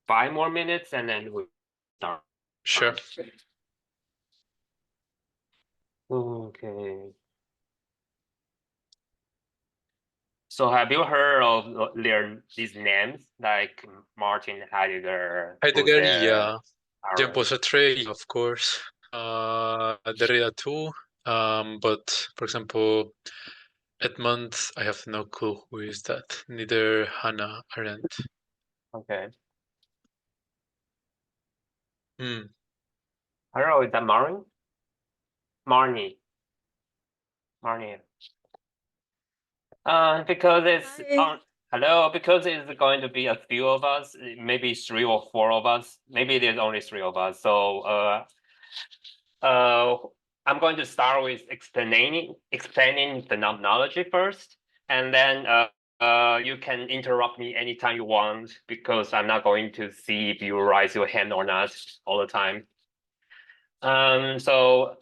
5 more minutes and then we'll start. Sure. Okay. So have you heard of these names like Martin Heidegger? Heidegger, Husserl, yeah. Arendt? Jean-Paul Sartre, of course. Derrida too. But for example, Edmund, I have no clue who is that. Neither Hannah Arendt. Okay. Hmm. I don't know, is that Marnie? Marnie. Because it's Hi. hello, because it's going to be a few of us, maybe 3 or 4 of us. Maybe there's only 3 of us. So I'm going to start with explaining phenomenology first, and then you can interrupt me anytime you want, because I'm not going to see if you raise your hand or not all the time. So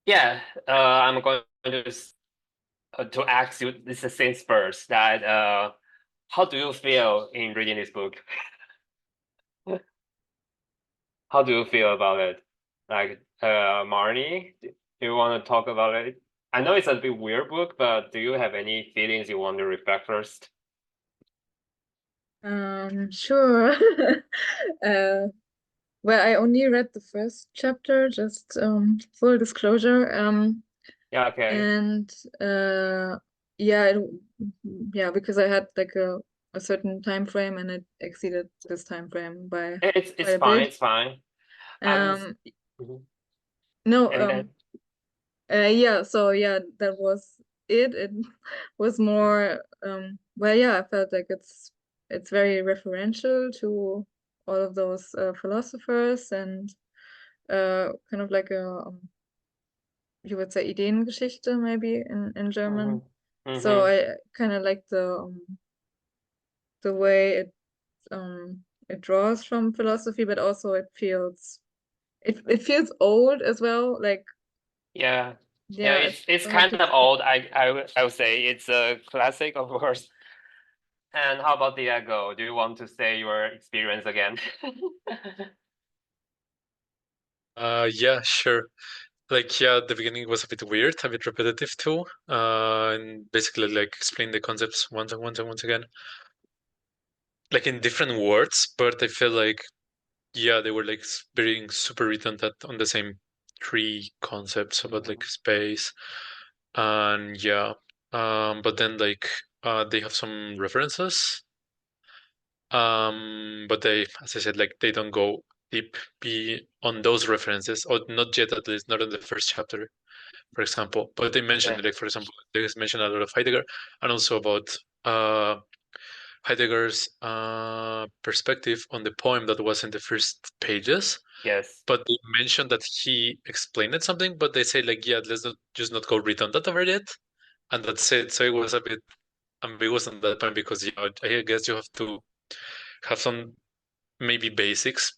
yeah, I'm going to ask you this things first. That how do you feel in reading this book? How do you feel about it? Like, Marnie, do you want to talk about it? I know it's a bit weird book, but do you have any feelings you want to reflect first? Sure. Well, I only read the first chapter, just full disclosure. Yeah, okay. And yeah, because I had like a certain time frame, and it exceeded this time frame by It's quite a fine. bit. It's fine. Um, Mhm. no, And yeah, so yeah, that was it. It was more well, yeah, I felt like it's very referential to all of those philosophers, and kind of like a you would say Ideengeschichte maybe in German. So I kind of like the way it draws from philosophy, but also it feels old as well. Like yeah, yeah, it's hard kind to of old. I would say it's a classic, of course. And how about Diego? Do you want to say your experience again? Yeah, sure. Like, yeah, the beginning was a bit weird, a bit repetitive too. And basically like explain the concepts once and once and once again. Like in different words, but I feel like, yeah, they were like being super redundant on the same 3 concepts about like space. And yeah. But then like they have some references. But they, as I said, like they don't go deep be on those references, or not yet, at least not in the first chapter, for example. But they mentioned, like, for example, they mentioned a lot of Heidegger, and also about Heidegger's perspective on the poem that was in the first pages. Yes. But they mentioned that he explained it something, but they say like, yeah, let's not just not go redundant over it, and that's it. So it was a bit ambiguous on that point, because yeah, I guess you have to have some maybe basics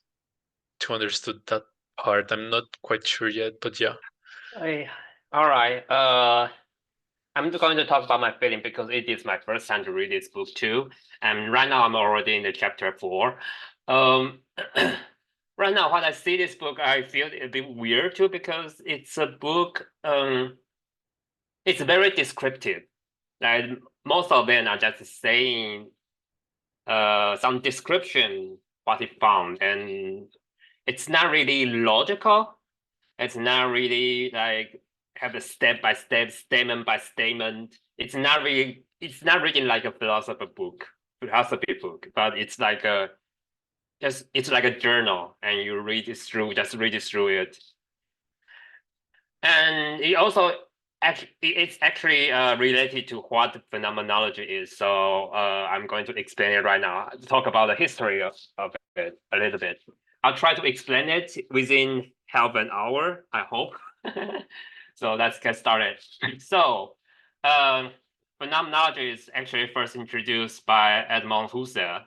to understand that part. I'm not quite sure yet, but yeah. All right. I'm going to talk about my feeling because it is my first time to read this book too. And right now I'm already in the chapter 4. Right now, when I see this book, I feel a bit weird too, because it's a book, it's very descriptive. Like most of them are just saying some description what he found, and it's not really logical. It's not really like have a step by step, statement by statement. It's not reading like a philosophy book, but it's like it's like a journal, and you read it through, just read it through it. And it's actually related to what phenomenology is. So I'm going to explain it right now. Talk about the history of it a little bit. I'll try to explain it within half an hour, I hope. So let's get started. So phenomenology is actually first introduced by Edmund Husserl,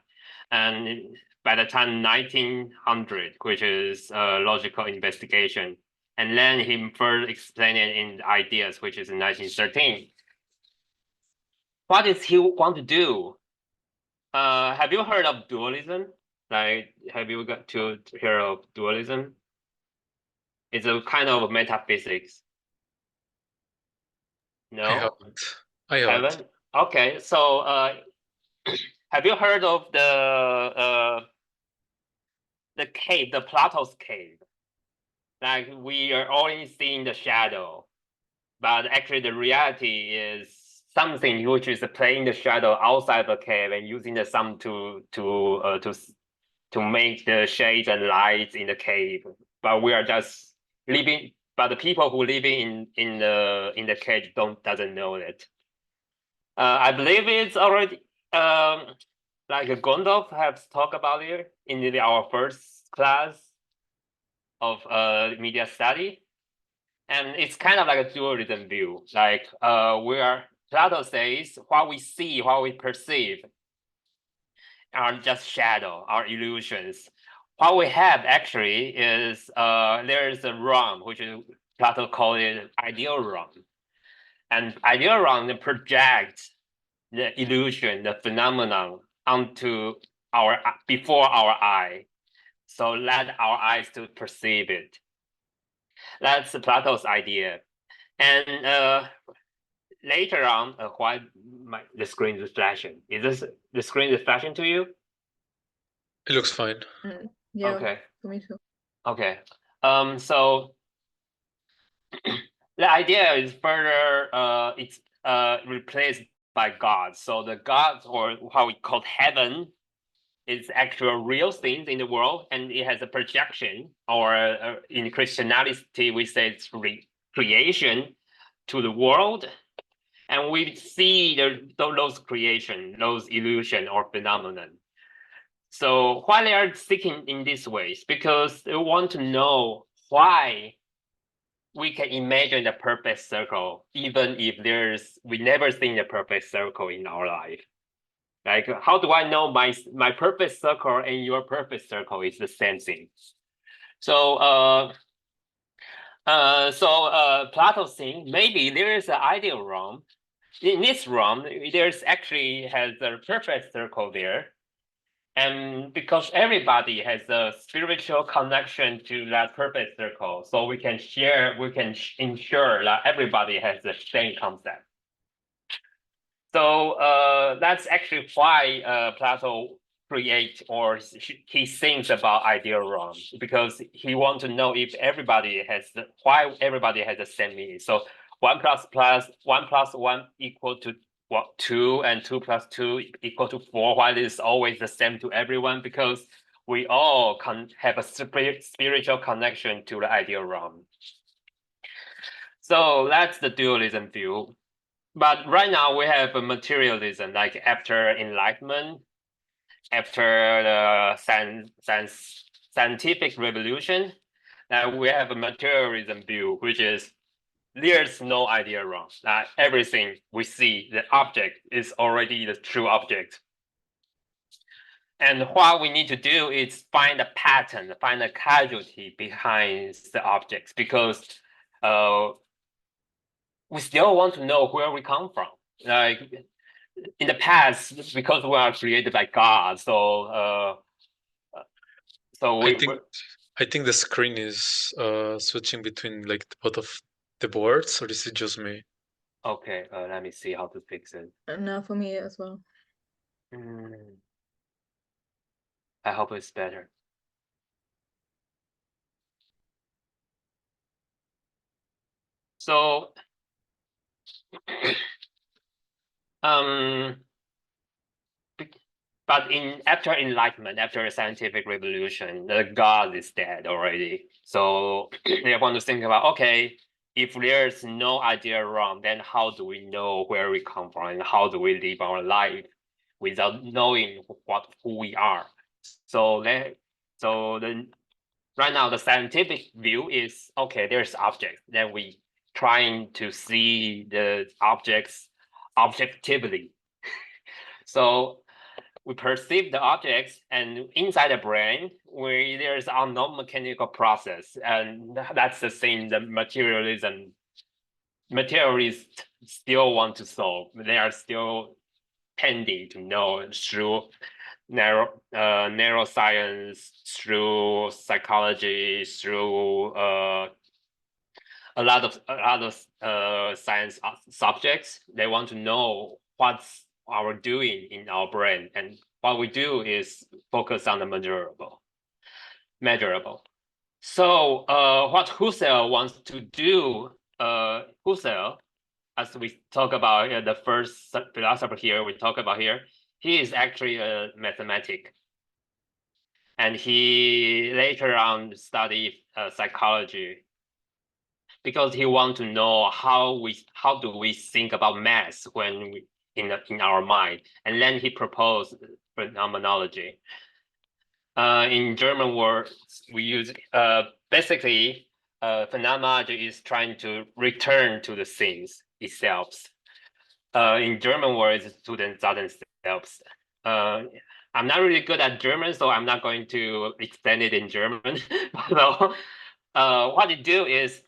and by the time 1900, which is logical investigation. And then he further explained it in Ideas, which is in 1913. What does he want to do? Have you heard of dualism? Like, have you got to hear of dualism? It's a kind of metaphysics. No, I haven't. haven't. Okay, so have you heard of the cave, the Plato's cave? Like we are only seeing the shadow, but actually the reality is something which is playing the shadow outside the cave and using the sun to make the shades and lights in the cave. But we are just living. But the people who living in the cage doesn't know it. I believe it's already like Gondorf has talked about it in our first class of media study, and it's kind of like a dualism view. Like where Plato says what we see, what we perceive, are just shadow, are illusions. What we have actually is there is a realm, which is Plato called it ideal realm, and ideal realm projects the illusion, the phenomenon onto our before our eye, so let our eyes to perceive it. That's Plato's idea, and later on, why the screen is flashing? Is this the screen is flashing to you? It looks fine. Yeah, Okay. for me too. Okay. So the idea is further it's replaced by God. So the God, or what we call heaven, is actual real things in the world, and it has a projection, or in Christianity we say it's creation to the world, and we see those creation, those illusion or phenomenon. So why they are seeking in these ways? Because they want to know why we can imagine the perfect circle, even if we never seen the perfect circle in our life. Like, how do I know my perfect circle and your perfect circle is the same thing? So Plato thinks maybe there is an ideal realm. In this realm, there's actually has a perfect circle there. And because everybody has a spiritual connection to that perfect circle, so we can ensure that everybody has the same concept. So that's actually why Plato creates, or he thinks about ideal realm, because he wants to know if why everybody has the same meaning. So 1 plus 1 equal to 2, and 2 plus 2 equal to 4. Why it is always the same to everyone? Because we all have a spiritual connection to the ideal realm. So that's the dualism view. But right now we have a materialism, like after Enlightenment, after the scientific revolution, we have a materialism view, which is there's no idea wrong. Everything we see, the object is already the true object. And what we need to do is find a pattern, find a causality behind the objects, because we still want to know where we come from. Like in the past, because we are created by God, so I think the screen is switching between like both of the boards, or is it just me? Okay, let me see how to fix it. No, for me as well. I hope it's better. So, but after Enlightenment, after the scientific revolution, the God is dead already. So they want to think about, okay, if there's no idea wrong, then how do we know where we come from, and how do we live our life without knowing who we are? So right now the scientific view is, okay, there's objects. Then we trying to see the objects objectively. So we perceive the objects, and inside the brain, where there's unknown mechanical process, and that's the thing the materialists still want to solve. They are still tending to know through neuroscience, through psychology, through a lot of science subjects. They want to know what's our doing in our brain, and what we do is focus on the measurable. So what Husserl wants to do, Husserl, as we talk about the first philosopher here, he is actually a mathematic. And he later on studied psychology, because he wants to know how do we think about math when in our mind. And then he proposed phenomenology. In German words, we use basically phenomenology is trying to return to the things itself. In German words, to the selbst. I'm not really good at German, so I'm not going to explain it in German. So what they do is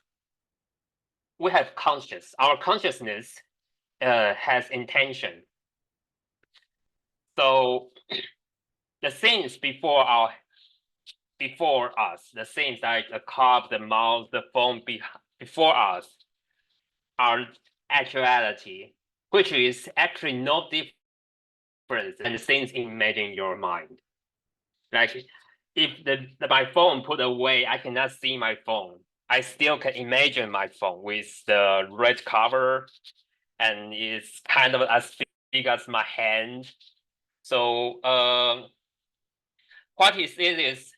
we have conscious. Our consciousness has intention. So the things before us, the things like the cup, the mouse, the phone before us, are actuality, which is actually no different than the things imagined in your mind. Like if my phone put away, I cannot see my phone. I still can imagine my phone with the red cover, and it's kind of as big as my hand. So what is it is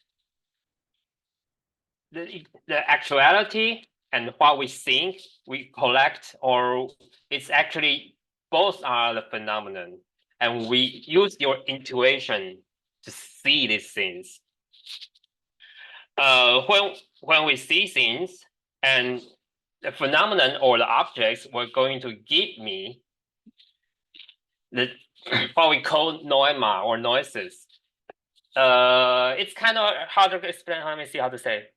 the actuality and what we think we collect, or it's actually both are the phenomenon, and we use your intuition to see these things. When we see things, and the phenomenon or the objects were going to give me the what we call noema or noises. It's kind of hard to explain. Let me see how to say.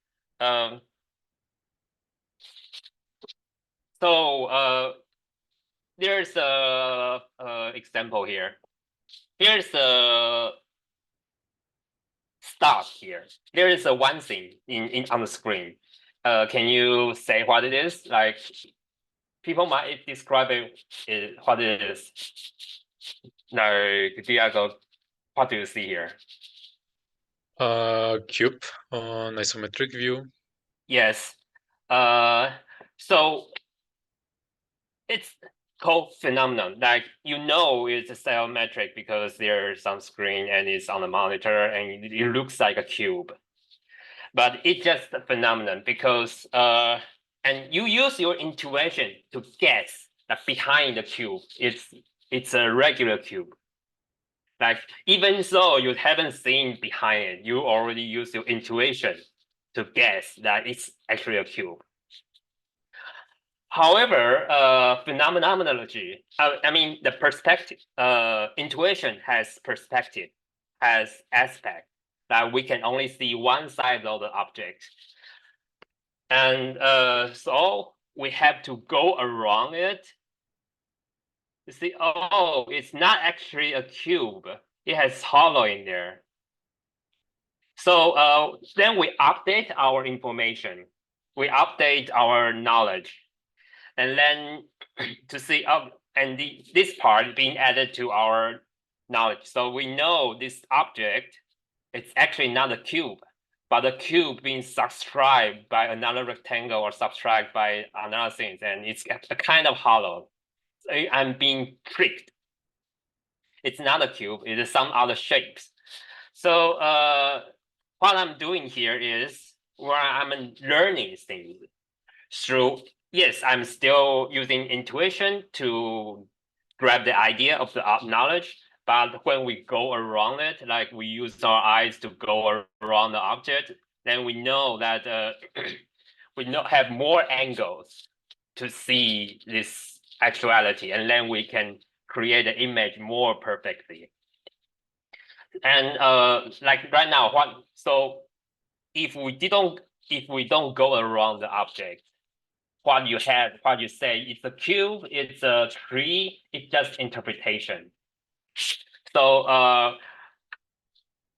So there's a example here. Here's a start here. There is a one thing in on the screen. Can you say what it is? Like people might describe it what it is. Like Diego, what do you see here? Cube on isometric view. Yes. So it's called phenomenon. Like it's a geometric because there's some screen and it's on the monitor and it looks like a cube. But it's just a phenomenon because and you use your intuition to guess that behind the cube it's a regular cube. Like even though you haven't seen behind it, you already use your intuition to guess that it's actually a cube. However, phenomenology, the perspective, intuition has perspective, has aspect that we can only see one side of the object. And so we have to go around it. You see, oh, it's not actually a cube. It has hollow in there. So then we update our information. We update our knowledge. And then to see, this part being added to our knowledge. So we know this object, it's actually not a cube, but a cube being subscribed by another rectangle or subscribed by another thing, and it's a kind of hollow. So I'm being tricked. It's not a cube, it is some other shapes. So what I'm doing here is where I'm learning things through, yes, I'm still using intuition to grab the idea of the knowledge, but when we go around it, like we use our eyes to go around the object, then we know that we have more angles to see this actuality, and then we can create the image more perfectly. And like right now, so if we don't go around the object, what you say, it's a cube, it's a tree, it's just interpretation. So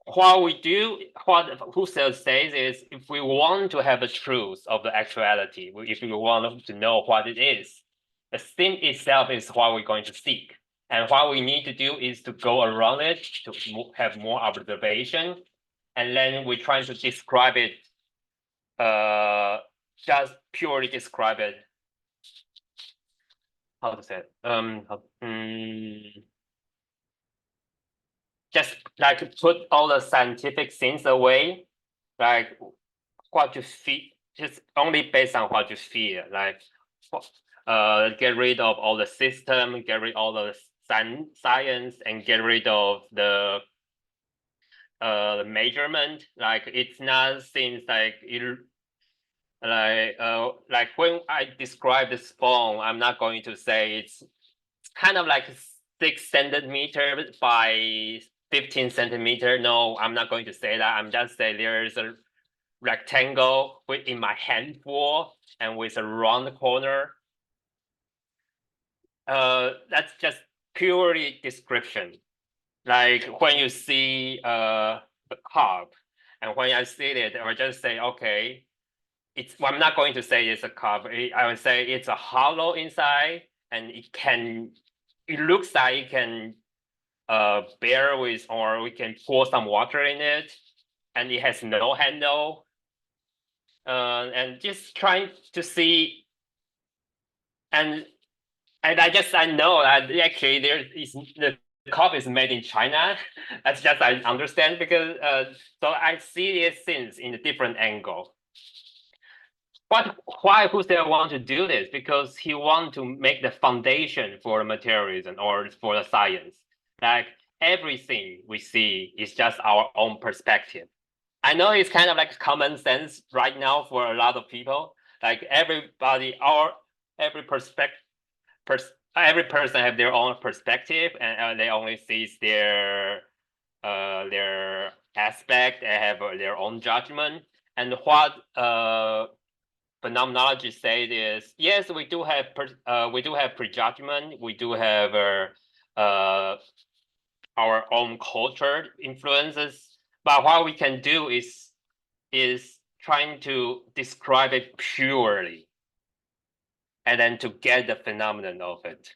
what we do, what Husserl says is, if we want to have the truth of the actuality, if we want to know what it is, the thing itself is what we're going to seek. And what we need to do is to go around it, to have more observation. And then we try to describe it, just purely describe it. How to say it? Just like put all the scientific things away, like what you feel, just only based on what you feel, like get rid of all the system, get rid of all the science, and get rid of the measurement. Like it's not things like it, like when I describe this phone, I'm not going to say it's kind of like 6 centimeters by 15 centimeter. No, I'm not going to say that. I'm just saying there's a rectangle in my handful and with a round corner. That's just purely description. Like when you see the cup, and when I see it, I just say, okay, well, I'm not going to say it's a cup. I would say it's a hollow inside, and it looks like it can bear with, or we can pour some water in it, and it has no handle. And just trying to see, and I know that actually the cup is made in China. That's just I understand, because so I see these things in a different angle. But why Husserl want to do this? Because he want to make the foundation for materialism or for the science. Like everything we see is just our own perspective. I know it's kind of like common sense right now for a lot of people. Like everybody, every every person have their own perspective, and they only sees their aspect and have their own judgment. And what phenomenology says is, yes, we do have prejudgment, we do have our own culture influences, but what we can do is trying to describe it purely, and then to get the phenomenon of it.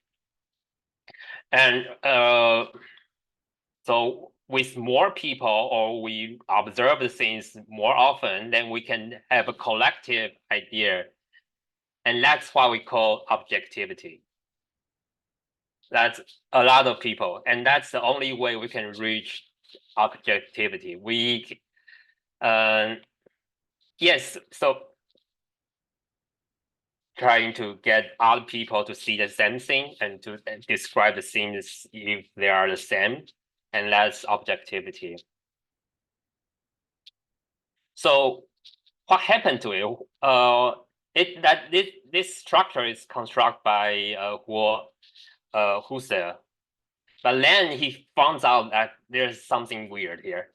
And so with more people, or we observe the things more often, then we can have a collective idea. And that's what we call objectivity. That's a lot of people. And that's the only way we can reach objectivity. Yes, so trying to get other people to see the same thing and to describe the things if they are the same, and that's objectivity. So what happened to it? This structure is constructed by Husserl, but then he finds out that there's something weird here.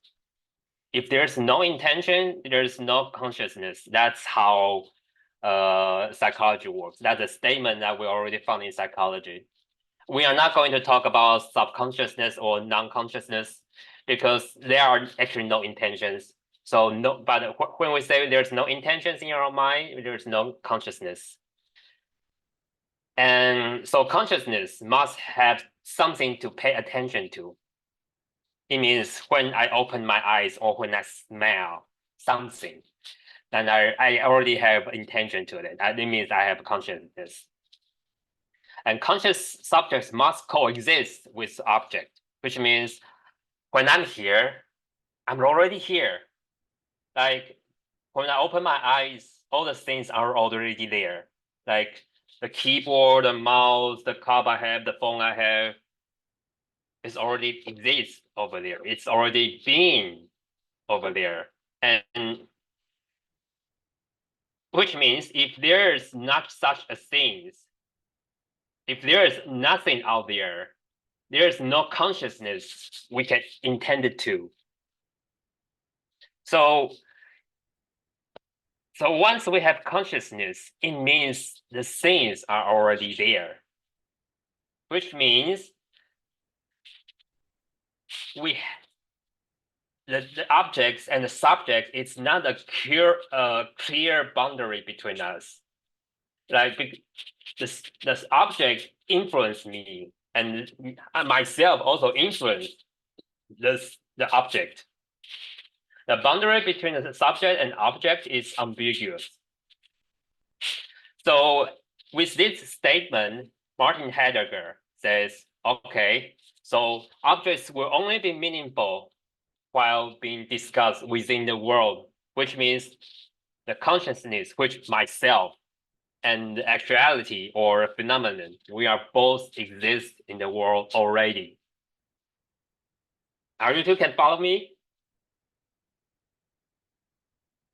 If there's no intention, there's no consciousness. That's how psychology works. That's a statement that we already found in psychology. We are not going to talk about subconsciousness or non-consciousness, because there are actually no intentions. So no, but when we say there's no intentions in your mind, there's no consciousness. And so consciousness must have something to pay attention to. It means when I open my eyes or when I smell something, then I already have intention to it. That means I have consciousness. And conscious subjects must coexist with object, which means when I'm here, I'm already here. Like when I open my eyes, all the things are already there. Like the keyboard, the mouse, the cup I have, the phone I have, it already exists over there. It's already been over there. And which means if there's not such a thing, if there is nothing out there, there's no consciousness we can intend it to. So once we have consciousness, it means the things are already there, which means the objects and the subject, it's not a clear boundary between us. Like this object influence me, and myself also influence the object. The boundary between the subject and object is ambiguous. So with this statement, Martin Heidegger says, okay, so objects will only be meaningful while being discussed within the world, which means the consciousness, which myself, and the actuality or phenomenon, we are both exist in the world already. Are you two can follow me?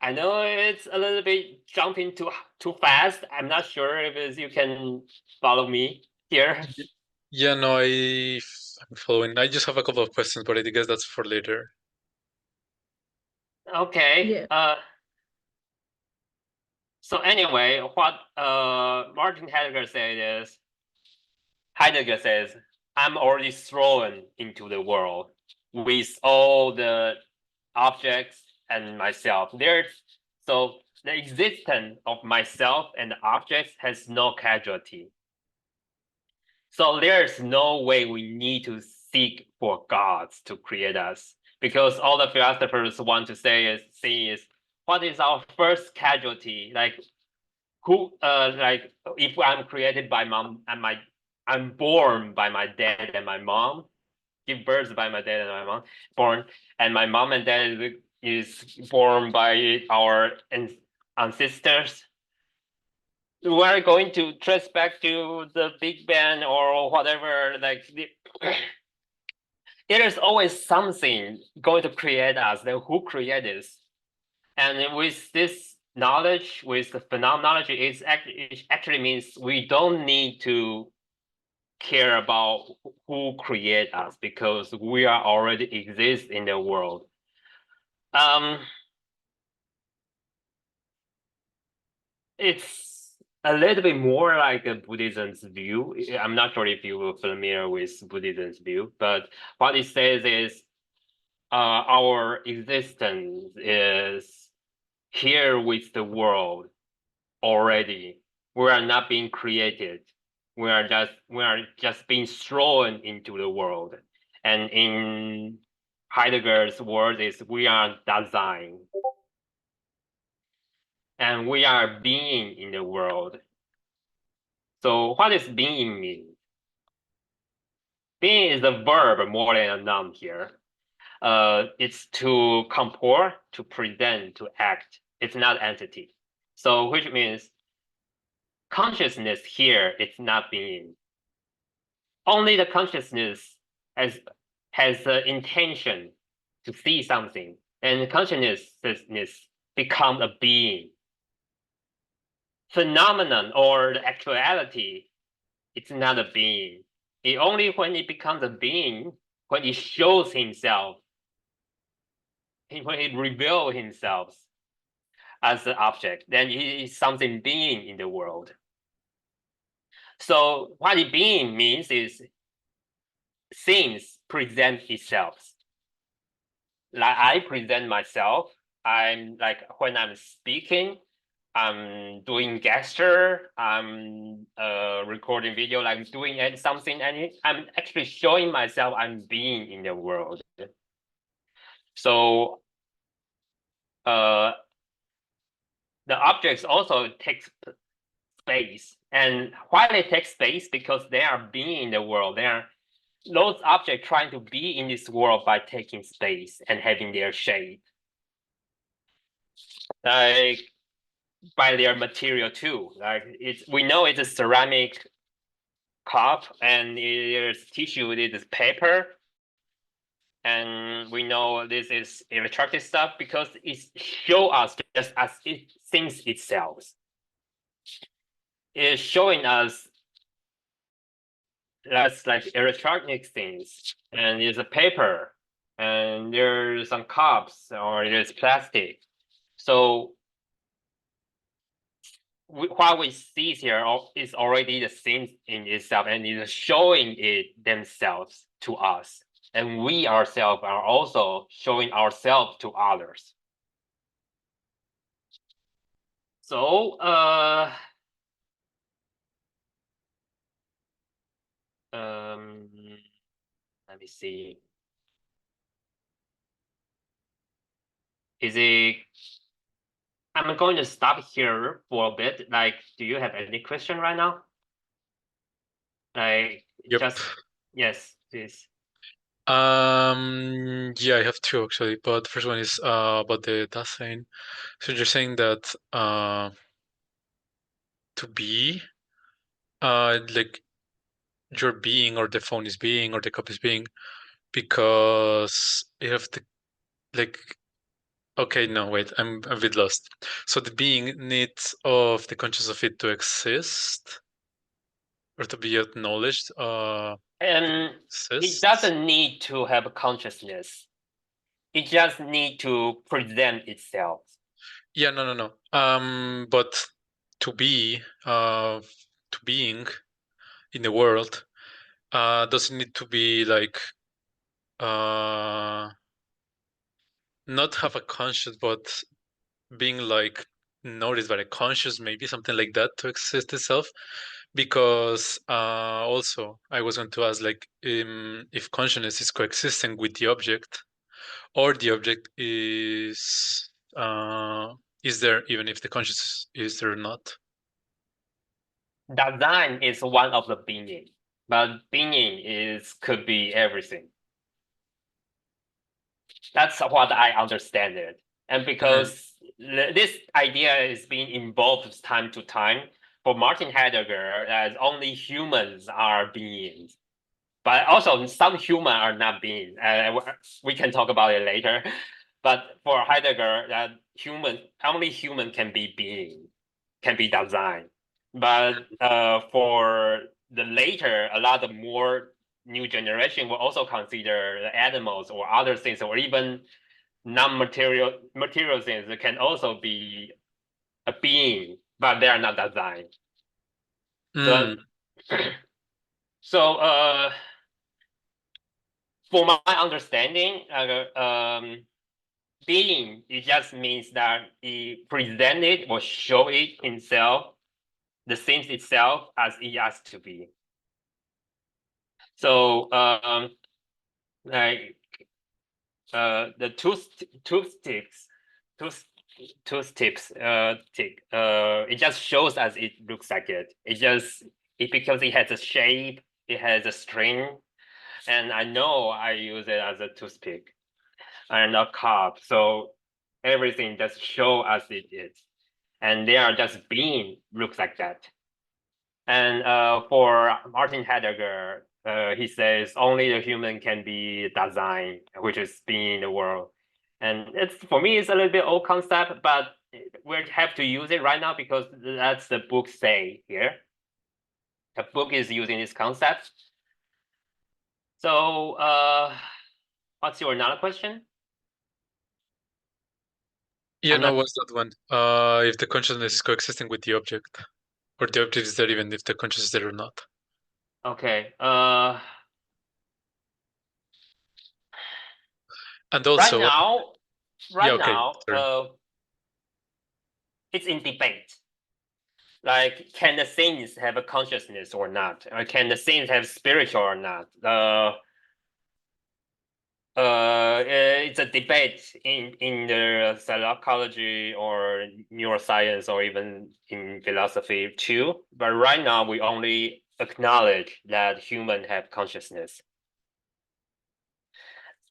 I know it's a little bit jumping too fast. I'm not sure if you can follow me here. Yeah, no, I'm following. I just have a couple of questions, but I guess that's for later. Okay. Yeah. So anyway, what Martin Heidegger says, I'm already thrown into the world with all the objects and myself. So the existence of myself and the objects has no casualty. So there's no way we need to seek for gods to create us, because all the philosophers want to say is what is our first casualty? Like if I'm created by mom and I'm born by my dad and my mom, give birth by my dad and my mom, born, and my mom and dad is born by our ancestors. We're going to trace back to the Big Bang or whatever. There is always something going to create us. Then who created us? And with this knowledge, with the phenomenology, it actually means we don't need to care about who create us because we are already exist in the world. It's a little bit more like a Buddhism's view. I'm not sure if you're familiar with Buddhism's view, but what it says is our existence is here with the world already. We are not being created. We are just being thrown into the world. And in Heidegger's words is we are Dasein. And we are being in the world. So what does being mean? Being is a verb more than a noun here. It's to comport, to present, to act. It's not entity. So which means consciousness here is not being. Only the consciousness has the intention to see something, and consciousness become a being. Phenomenon or the actuality, it's not a being. It only when it becomes a being, when it shows himself, when it reveals himself as an object, then it is something being in the world. So what it being means is things present itself. Like I present myself, I'm like when I'm speaking, I'm doing gesture, I'm recording video, like doing something, and I'm actually showing myself I'm being in the world. So the objects also take space, and why they take space? Because they are being in the world. They are those objects trying to be in this world by taking space and having their shape, like by their material too. Like we know it's a ceramic cup, and there's tissue, it is paper, and we know this is electronic stuff because it shows us just as it thinks itself. It's showing us that's like electronic things, and there's a paper, and there's some cups, or there's plastic. So what we see here is already the thing in itself, and is showing it themselves to us. and we ourselves are also showing ourselves to others. So let me see. Is it? I'm going to stop here for a bit. Like, do you have any question right now? Like, Yep. just yes, please. Yeah, I have two actually, but the first one is about the Dasein. So you're saying that to be like your being or the phone is being or the cup is being because you have the like okay, no, wait, I'm a bit lost. So the being needs of the conscious of it to exist or to be acknowledged And it exists? doesn't need to have a consciousness. It just need to present itself. Yeah, no. But to be to being in the world doesn't need to be like not have a conscious, but being like noticed by a conscious, maybe something like that to exist itself. Because also I was going to ask like if consciousness is coexisting with the object, or the object is there even if the conscious is there or not. Design is one of the being, but being could be everything. That's what I understand it. And because this idea is being involved time to time, for Martin Heidegger, that only humans are beings. But also some humans are not beings. We can talk about it later. But for Heidegger, that only human can be being, can be design. But for the later, a lot of more new generation will also consider the animals or other things, or even non-material things that can also be a being, but they are not designed. So, for my understanding, being, it just means that it presented or show it himself, the things itself as it has to be. So, like the it just shows as it looks like it. Because it has a shape, it has a string, and I know I use it as a toothpick and a cup. So everything just show as it is, and they are just being looks like that. And for Martin Heidegger, he says only the human can be design, which is being in the world. And it's for me, it's a little bit old concept, but we have to use it right now because that's the book say here. The book is using this concept. So what's your another question? Yeah, no, what's that one? If the consciousness is coexisting with the object, or the object is there even if the consciousness is there or not. Okay. And also right okay, now, it's in debate. Like, can the saints have a consciousness or not? Or can the saints have spiritual or not? It's a debate in the psychology or neuroscience or even in philosophy too. But right now, we only acknowledge that humans have consciousness.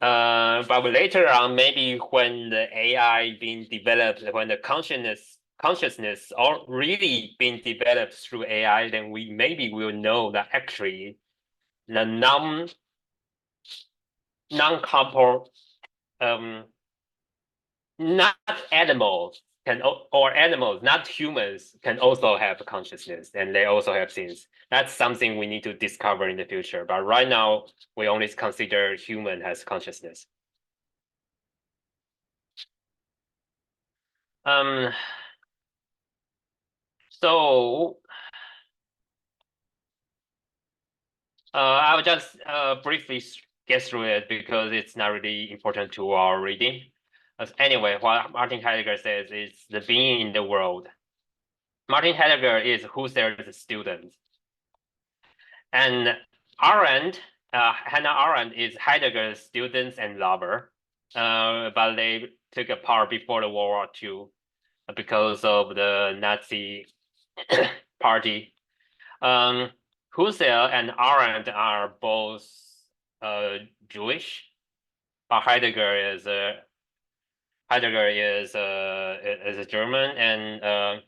But later on, maybe when the AI being developed, when the consciousness are really being developed through AI, then we maybe will know that actually the non-couple not animals or animals, not humans, can also have consciousness, and they also have things. That's something we need to discover in the future. But right now, we only consider human has consciousness. So I will just briefly get through it because it's not really important to our reading. But anyway, what Martin Heidegger says is the being in the world. Martin Heidegger is Husserl's student. And Arendt, Hannah Arendt is Heidegger's student and lover, but they took apart before the World War II because of the Nazi party. Husserl and Arendt are both Jewish, but Heidegger is a German, and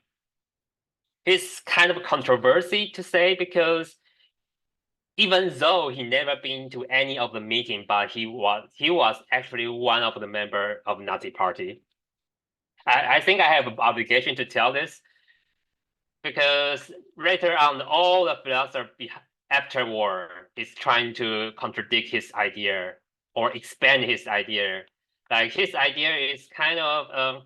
it's kind of controversy to say because even though he never been to any of the meeting, but he was actually one of the members of Nazi party. I think I have an obligation to tell this because later on, all the philosophers afterward is trying to contradict his idea or expand his idea. Like his idea is kind of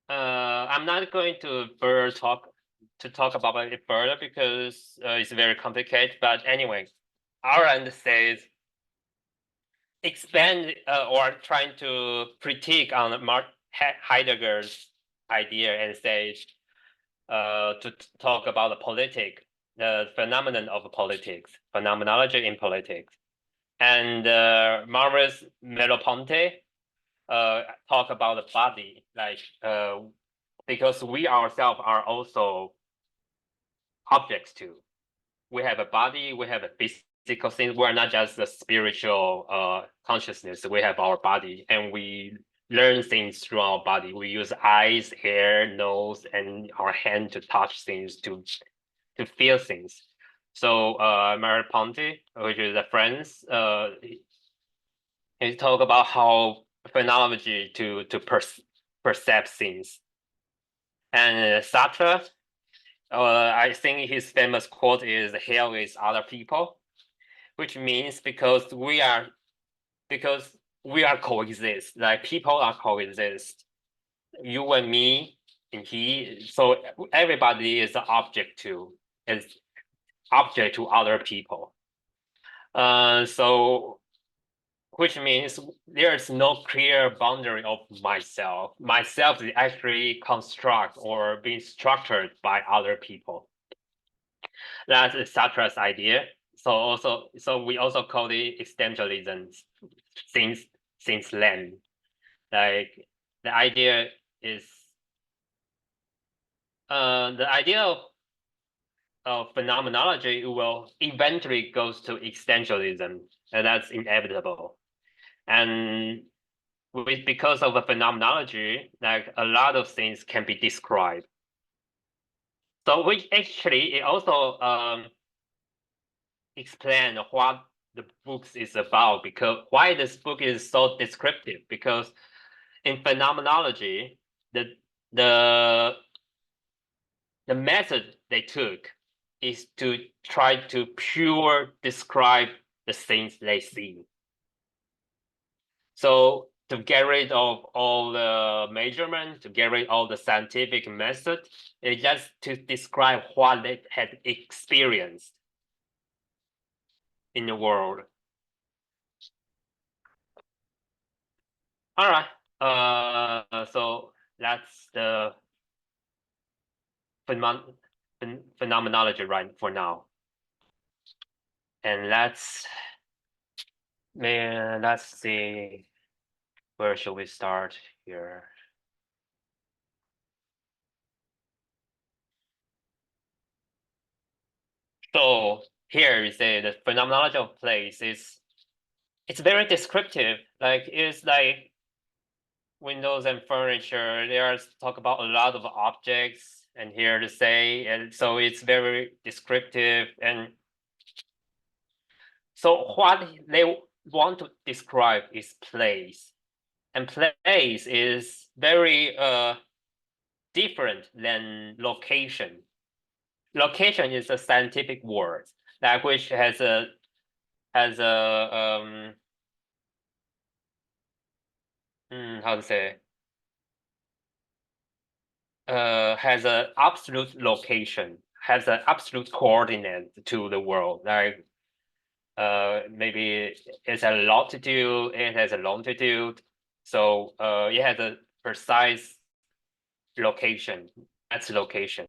I'm not going to further talk about it further because it's very complicated. But anyway, Arendt says expand or trying to critique on Heidegger's idea and says to talk about the phenomenon of politics, phenomenology in politics, and Maurice Merleau-Ponty talk about the body, like because we ourselves are also objects too. We have a body, we have a physical thing. We're not just the spiritual consciousness. We have our body, and we learn things through our body. We use eyes, hair, nose, and our hand to touch things, to feel things. So Merleau-Ponty, which is a French, he talk about how phenomenology to perceive things. And Sartre, I think his famous quote is "Hell is other people," which means because we are coexist, like people are coexist. You and me and he, so everybody is an object to other people. So which means there's no clear boundary of myself. Myself is actually construct or being structured by other people. That's Sartre's idea. So we also call it existentialism since then. Like the idea is the idea of phenomenology will eventually goes to existentialism, and that's inevitable. And because of the phenomenology, like a lot of things can be described. So which actually it also explain what the book is about, because why this book is so descriptive, because in phenomenology, the method they took is to try to pure describe the things they see. So to get rid of all the measurement, to get rid of all the scientific method, it's just to describe what they had experienced in the world. All right. So that's the phenomenology right for now. And let's see, where should we start here? So here you say the phenomenology of place it's very descriptive. Like it's like windows and furniture. They are talk about a lot of objects and here to say, and so it's very descriptive. And so what they want to describe is place, and place is very different than location. Location is a scientific word that which has a how to say has an absolute location, has an absolute coordinate to the world. Like maybe it's a latitude, it has a longitude. So it has a precise location. That's location.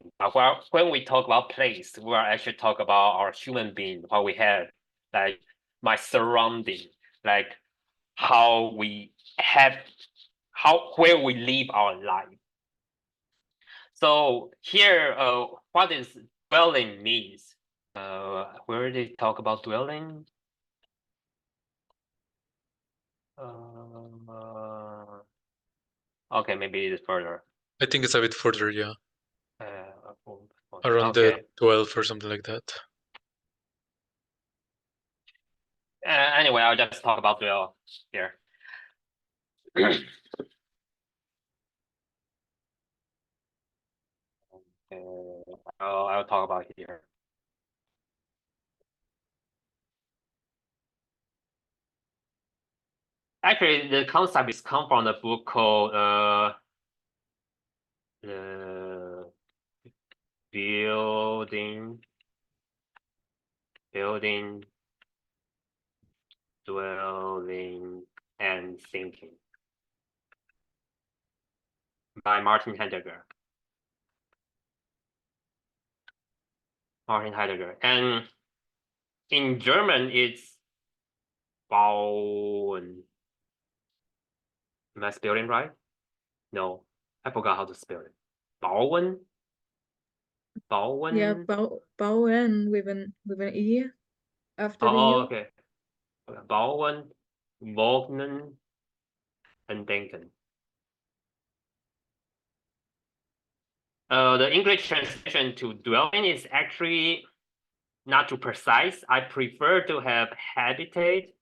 When we talk about place, we are actually talk about our human being, what we have, like my surrounding, like how we have, where we live our life. So here, what is dwelling means? Where they talk about dwelling? Okay, maybe it's further. I think it's a bit further, yeah. Around Okay. the 12 or something like that. Anyway, I'll just talk about dwell here. I'll talk about here. Actually, the concept is come from a book called building, dwelling, and thinking by Martin Heidegger. And in German, it's bauen. Am I spelling right? No, I forgot how to spell it. Bauen. Yeah, bauen with an E after the U. Okay. Bauen, wohnen, and denken. The English translation to dwelling is actually not too precise. I prefer to have habitate,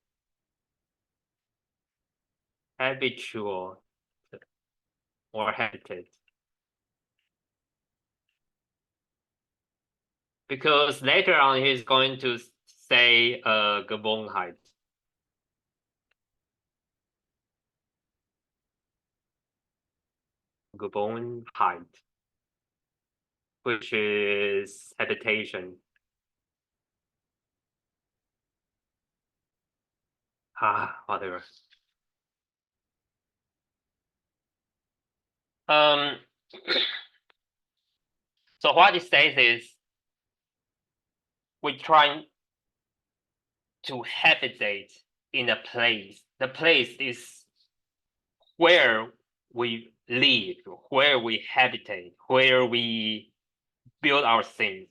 habitual, or habitat. Because later on he's going to say Gewohnheit. Gewohnheit, which is habitation. Whatever. So what it says is we're trying to habitate in a place. The place is where we live, where we habitate, where we build our things.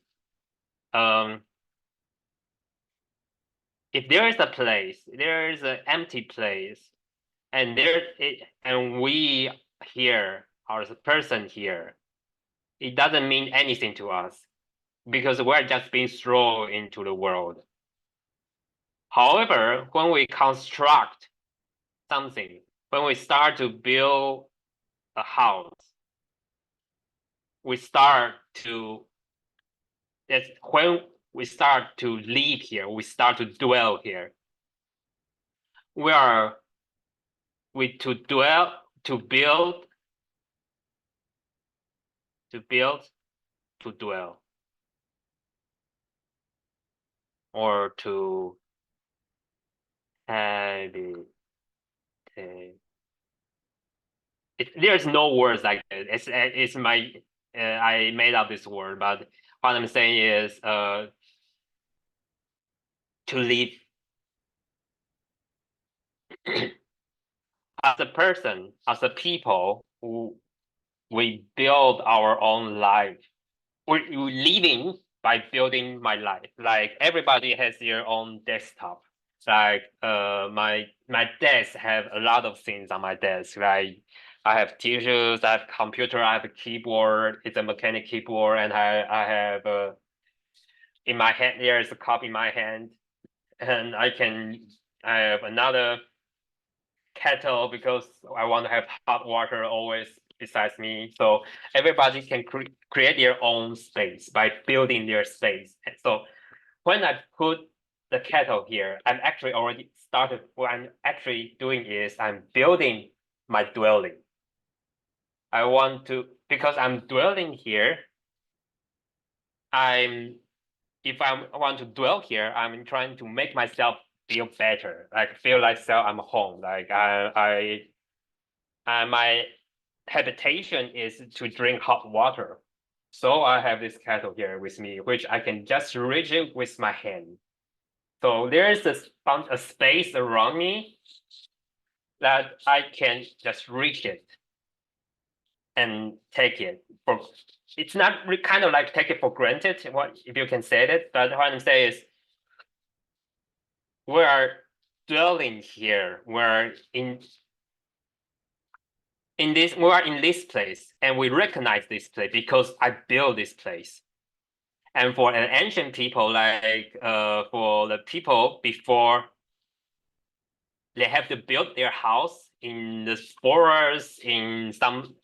If there is a place, there is an empty place, and we here, or the person here, it doesn't mean anything to us because we're just being thrown into the world. However, when we construct something, when we start to build a house, that's when we start to live here, we start to dwell here. To build, to dwell, or to habitate. There's no words like that. It's my I made up this word, but what I'm saying is to live. As a person, as a people, we build our own life. We're living by building my life. Like everybody has their own desktop. Like my desk have a lot of things on my desk. Like I have tissues, I have computer, I have a keyboard. It's a mechanic keyboard, and I have in my hand. There is a cup in my hand, and I have another kettle because I want to have hot water always besides me. So everybody can create their own space by building their space. And so when I put the kettle here, I'm actually already started. What I'm actually doing is I'm building my dwelling. Because I'm dwelling here, I'm if I want to dwell here, I'm trying to make myself feel better, like feel like I'm home. Like my habitation is to drink hot water. So I have this kettle here with me, which I can just reach it with my hand. So there is a space around me that I can just reach it and take it. It's not kind of like take it for granted, what if you can say that, but what I'm saying is we are dwelling here. We're in this. We are in this place, and we recognize this place because I built this place. And for an ancient people, like for the people before, they have to build their house in the forest,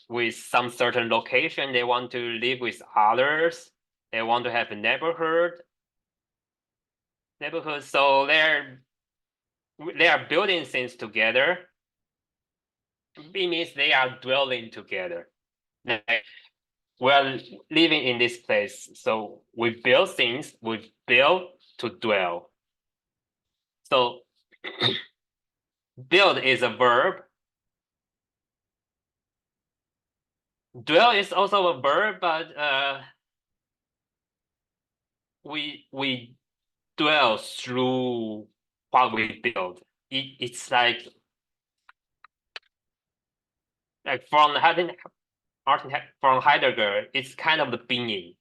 with some certain location. They want to live with others. They want to have a neighborhood. So they are building things together. It means they are dwelling together. Like, we're living in this place, so we build things. We build to dwell. So build is a verb. Dwell is also a verb, but we dwell through what we build. It's like from Heidegger, it's kind of the being.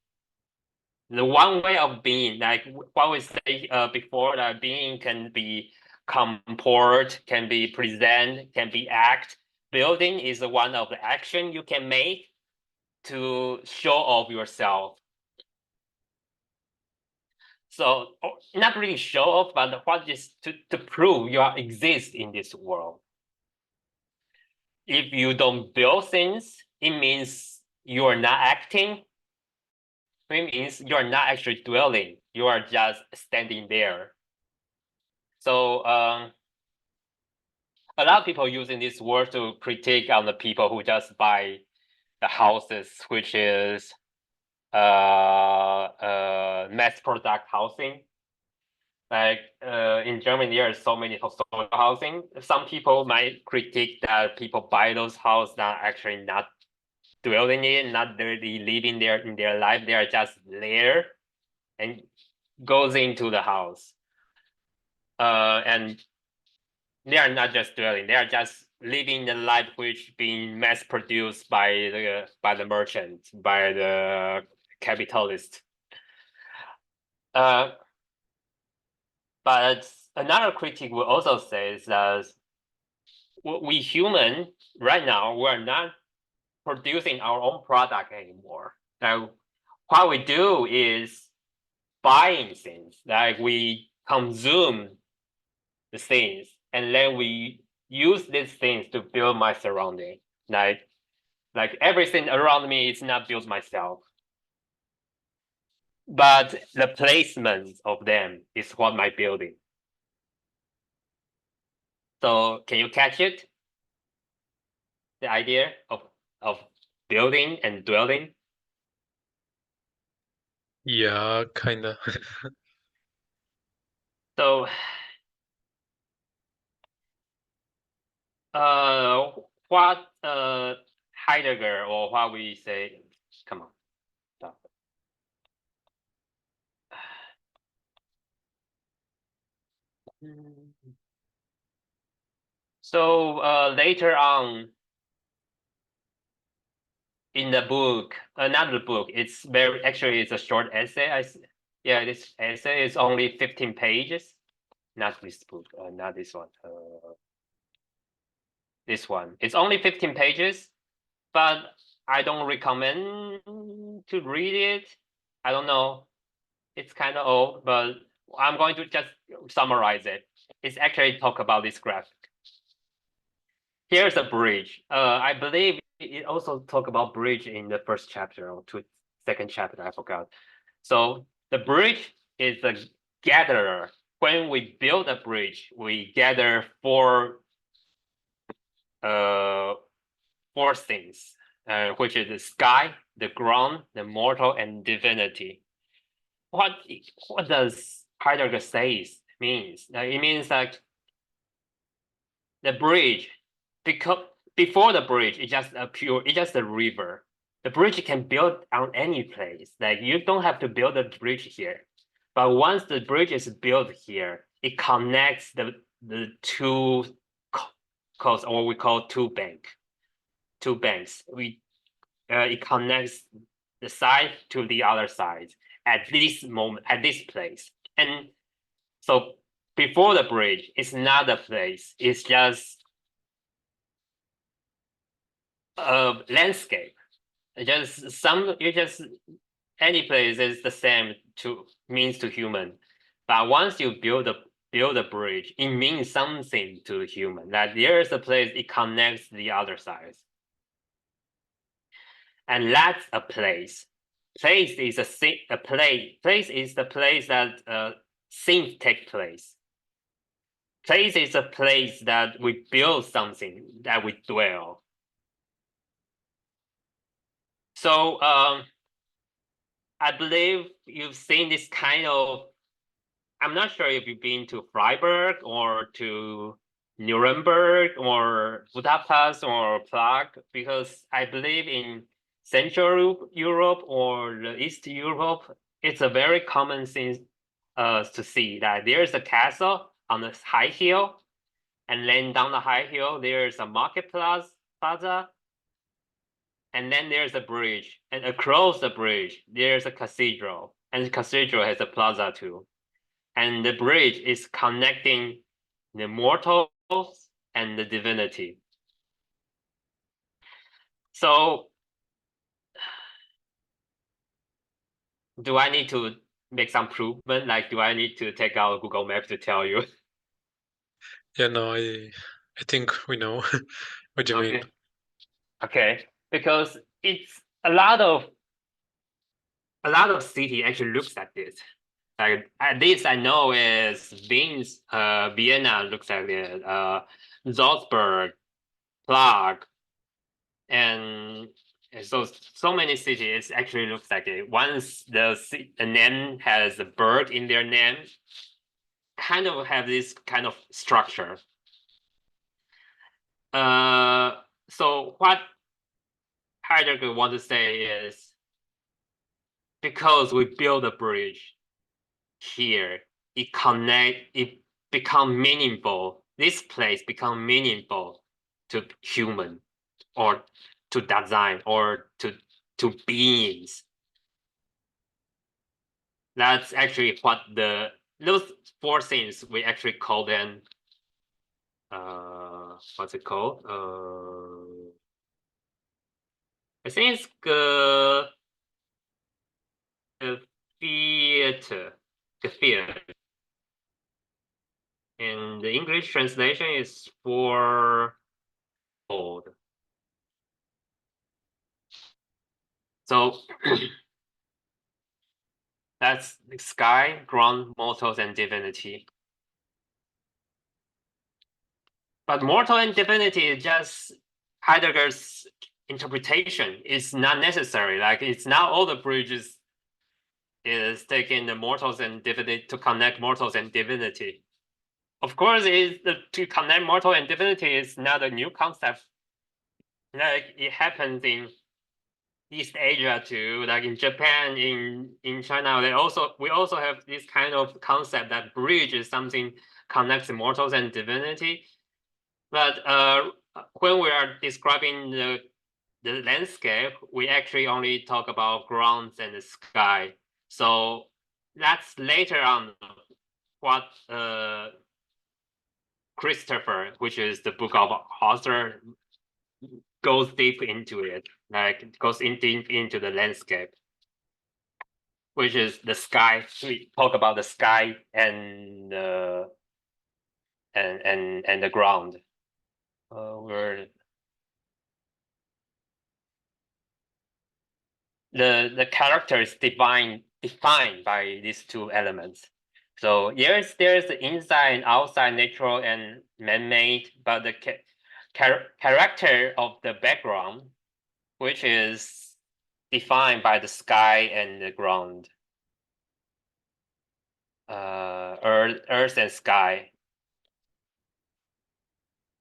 The one way of being, like what we say before, that being can be comport, can be present, can be act. Building is one of the action you can make to show off yourself. So not really show off, but what is to prove you exist in this world. If you don't build things, it means you are not acting. It means you are not actually dwelling. You are just standing there. So a lot of people using this word to critique on the people who just buy the houses, which is mass product housing. Like in Germany, there are so many social housing. Some people might critique that people buy those houses that actually not dwelling in, not really living there in their life. They are just there and goes into the house. And they are not just dwelling; they are just living the life which being mass produced by the merchant, by the capitalist. But another critic will also say that we human right now, we're not producing our own product anymore. Now, what we do is buying things, like we consume the things, and then we use these things to build my surrounding. Like everything around me is not built myself, but the placement of them is what my building. So can you catch it? The idea of building and dwelling? Yeah, kinda. So what Heidegger, or what we say, come on, stop. So later on in the book, another book, it's a short essay. Yeah, this essay is only 15 pages. Not this book, not this one. This one. It's only 15 pages, but I don't recommend to read it. I don't know. It's kind of old, but I'm going to just summarize it. It's actually talk about this graphic. Here's a bridge. I believe it also talk about bridge in the first chapter or second chapter, I forgot. So the bridge is the gatherer. When we build a bridge, we gather four things, which is the sky, the ground, the mortal, and divinity. what does Heidegger says means? It means that the bridge, because before the bridge, it's just a river. The bridge can build on any place. Like you don't have to build a bridge here. But once the bridge is built here, it connects the two coasts, or we call two banks. It connects the side to the other side at this moment, at this place. And so before the bridge, it's not a place. It's just a landscape. Any place is the same means to human. But once you build a bridge, it means something to human. That there is a place, it connects the other sides. And that's a place. Place is a place. Place is the place that things take place. Place is a place that we build something, that we dwell. So I believe you've seen this kind of, I'm not sure if you've been to Freiburg or to Nuremberg or Budapest or Prague, because I believe in Central Europe or the East Europe, it's a very common thing to see that there's a castle on the high hill, and then down the high hill, there's a market plaza, and then there's a bridge, and across the bridge, there's a cathedral, and the cathedral has a plaza too. And the bridge is connecting the mortals and the divinity. So do I need to make some improvement? Like, do I need to take out Google Maps to tell you? Yeah, no, I think we know what do you mean. Okay, because it's a lot of city actually looks like this. Like at least I know is Vienna looks like it, Salzburg, Prague, and so many cities actually looks like it. Once the name has a bird in their name, kind of have this kind of structure. So what Heidegger wants to say is, because we build a bridge here, it become meaningful. This place become meaningful to human, or to design, or to beings. That's actually what those four things we actually call them. What's it called? I think it's Geviert. And the English translation is fourfold. So that's sky, ground, mortals, and divinity. But mortal and divinity is just Heidegger's interpretation. It's not necessary. Like it's not all the bridges is taking the mortals and divinity to connect mortals and divinity. Of course, to connect mortal and divinity is not a new concept. Like it happens in East Asia too, like in Japan, in China, we also have this kind of concept that bridge is something connects mortals and divinity. But when we are describing the landscape, we actually only talk about grounds and the sky. So that's later on what Christopher, which is the book of author, goes deep into it, like goes deep into the landscape, which is the sky. We talk about the sky and the ground. Where the character is defined by these two elements. So there's the inside and outside, natural and man-made, but the character of the background, which is defined by the sky and the ground. earth and sky.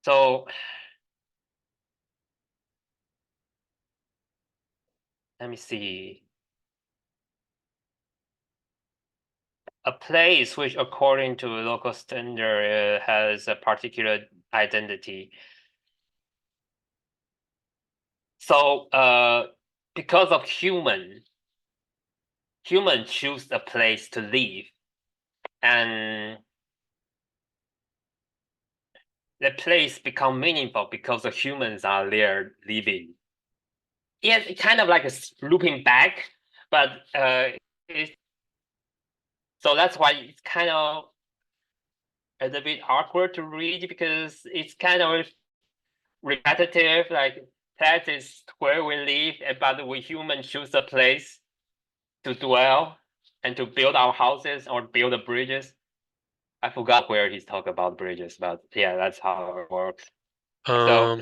So let me see. A place which, according to local standard, has a particular identity. So, because of human choose a place to live, and the place become meaningful because the humans are there living. Yeah, it's kind of like a looping back, but so that's why it's kind of a little bit awkward to read, because it's kind of repetitive. Like, that is where we live, but we humans choose a place to dwell and to build our houses or build the bridges. I forgot where he's talking about bridges, but yeah, that's how it works. So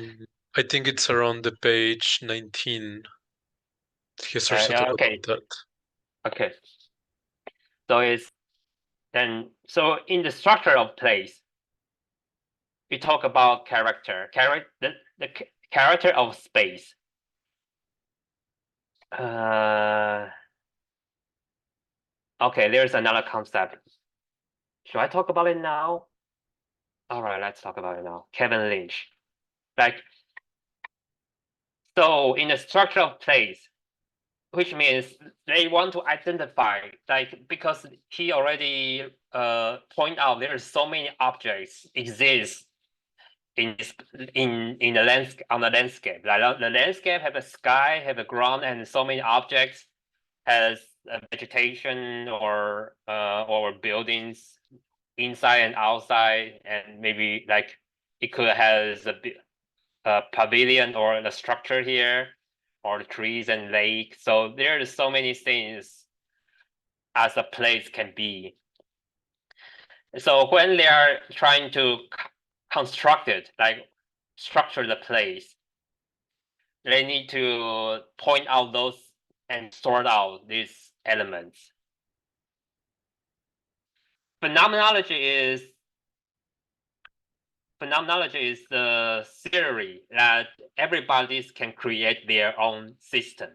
I think it's around the page 19. He starts to talk okay, about that. okay. So it's then, so in the structure of place, we talk about character, the character of space. Okay, there's another concept. Should I talk about it now? All right, let's talk about it now. Kevin Lynch. Like, so in the structure of place, which means they want to identify, like, because he already point out there are so many objects exist in the landscape, on the landscape. Like, the landscape have a sky, have a ground, and so many objects, has vegetation or buildings inside and outside, and maybe like it could has a pavilion or a structure here, or trees and lake. So there's so many things as a place can be. So when they are trying to construct it, like structure the place, they need to point out those and sort out these elements. Phenomenology is the theory that everybody can create their own system,